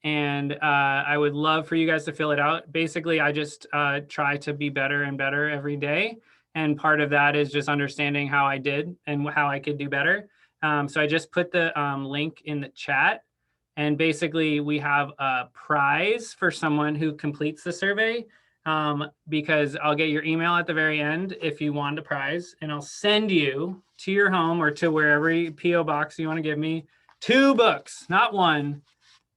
And I would love for you guys to fill it out. Basically, I just try to be better and better every day. And part of that is just understanding how I did and how I could do better. So I just put the link in the chat. And basically, we have a prize for someone who completes the survey, because I'll get your email at the very end if you want a prize. And I'll send you to your home or to wherever P.O. box you want to give me 2 books, not 1,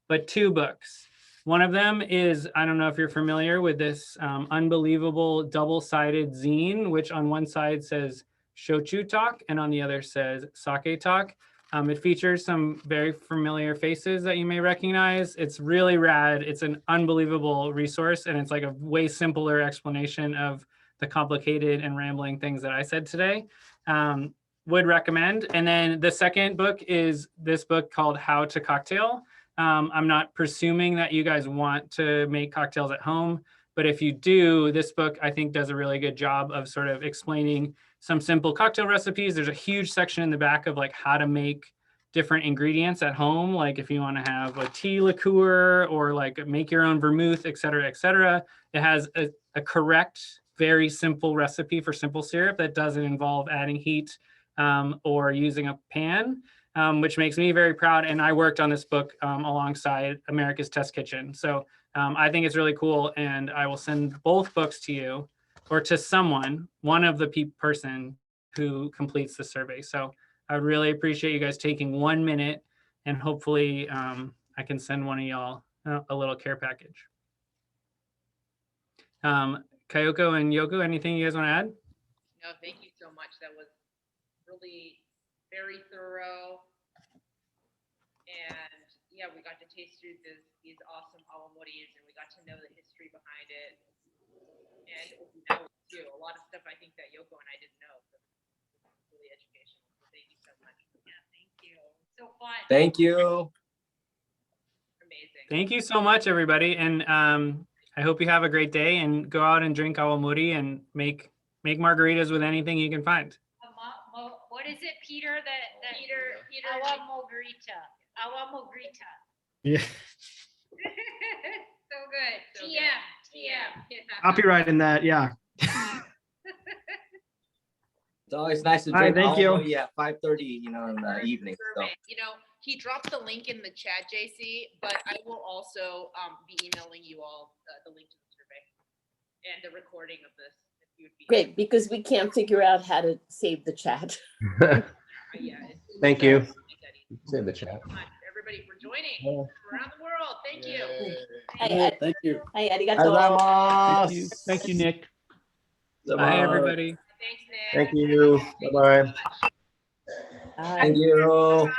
but 2 books. One of them is, I don't know if you're familiar with this unbelievable double-sided zine, which on one side says Shochu Talk and on the other says Sake Talk. It features some very familiar faces that you may recognize. It's really rad. It's an unbelievable resource, and it's like a way simpler explanation of the complicated and rambling things that I said today. Would recommend. And then the second book is this book called How to Cocktail. I'm not presuming that you guys want to make cocktails at home, but if you do, this book I think does a really good job of sort of explaining some simple cocktail recipes. There's a huge section in the back of like how to make different ingredients at home. Like if you want to have a tea liqueur or like make your own vermouth, et cetera, et cetera. It has a correct, very simple recipe for simple syrup that doesn't involve adding heat or using a pan. Which makes me very proud. And I worked on this book alongside America's Test Kitchen. So I think it's really cool. And I will send both books to you or to someone, one of the person who completes the survey. So I would really appreciate you guys taking 1 minute, and hopefully I can send one of y'all a little care package. Kayoko and Yoko, anything you guys want to add? No, thank you so much. That was really very thorough. And yeah, we got to taste through these awesome awamoris, and we got to know the history behind it. And now too, a lot of stuff I think that Yoko and I didn't know. So it's really educational. So thank you so much. Yeah, thank you. So fun. Thank you. Amazing. Thank you so much, everybody. And I hope you have a great day and go out and drink awamori and make margaritas with anything you can find. What is it, Peter? Peter Awamogrita. Yeah. So good. TM. Yeah. Copyright in that. Yeah. It's always nice to All right, drink thank you. awamori at 5:30, in the evening. So. You know, he dropped the link in the chat, JC, but I will also be emailing you all the link to the survey and the recording of this. If you would be Great, because we can't figure out how to save the chat. Thank you. Save the chat. Everybody for joining from around the world. Thank you. Thank you. Hi, arigato. Thank you, Nick. Bye, everybody. Thanks, Nick. Thank you. Bye-bye. Thank you.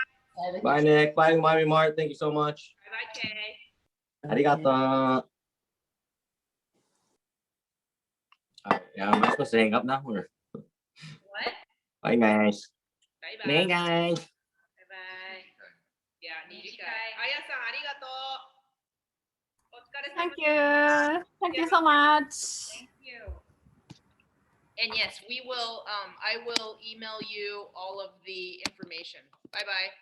Bye, Nick. Bye, Umami Mart. Thank you so much. Bye-bye, Kay. Arigato. All right, yeah, am I supposed to hang up now? Or? What? Bye, guys. Bye-bye. Bye, guys. Bye-bye. Yeah, Nijika. Aya-san, arigato. Thank you. Thank you so much. Thank you. And yes, we will, I will email you all of the information. Bye-bye.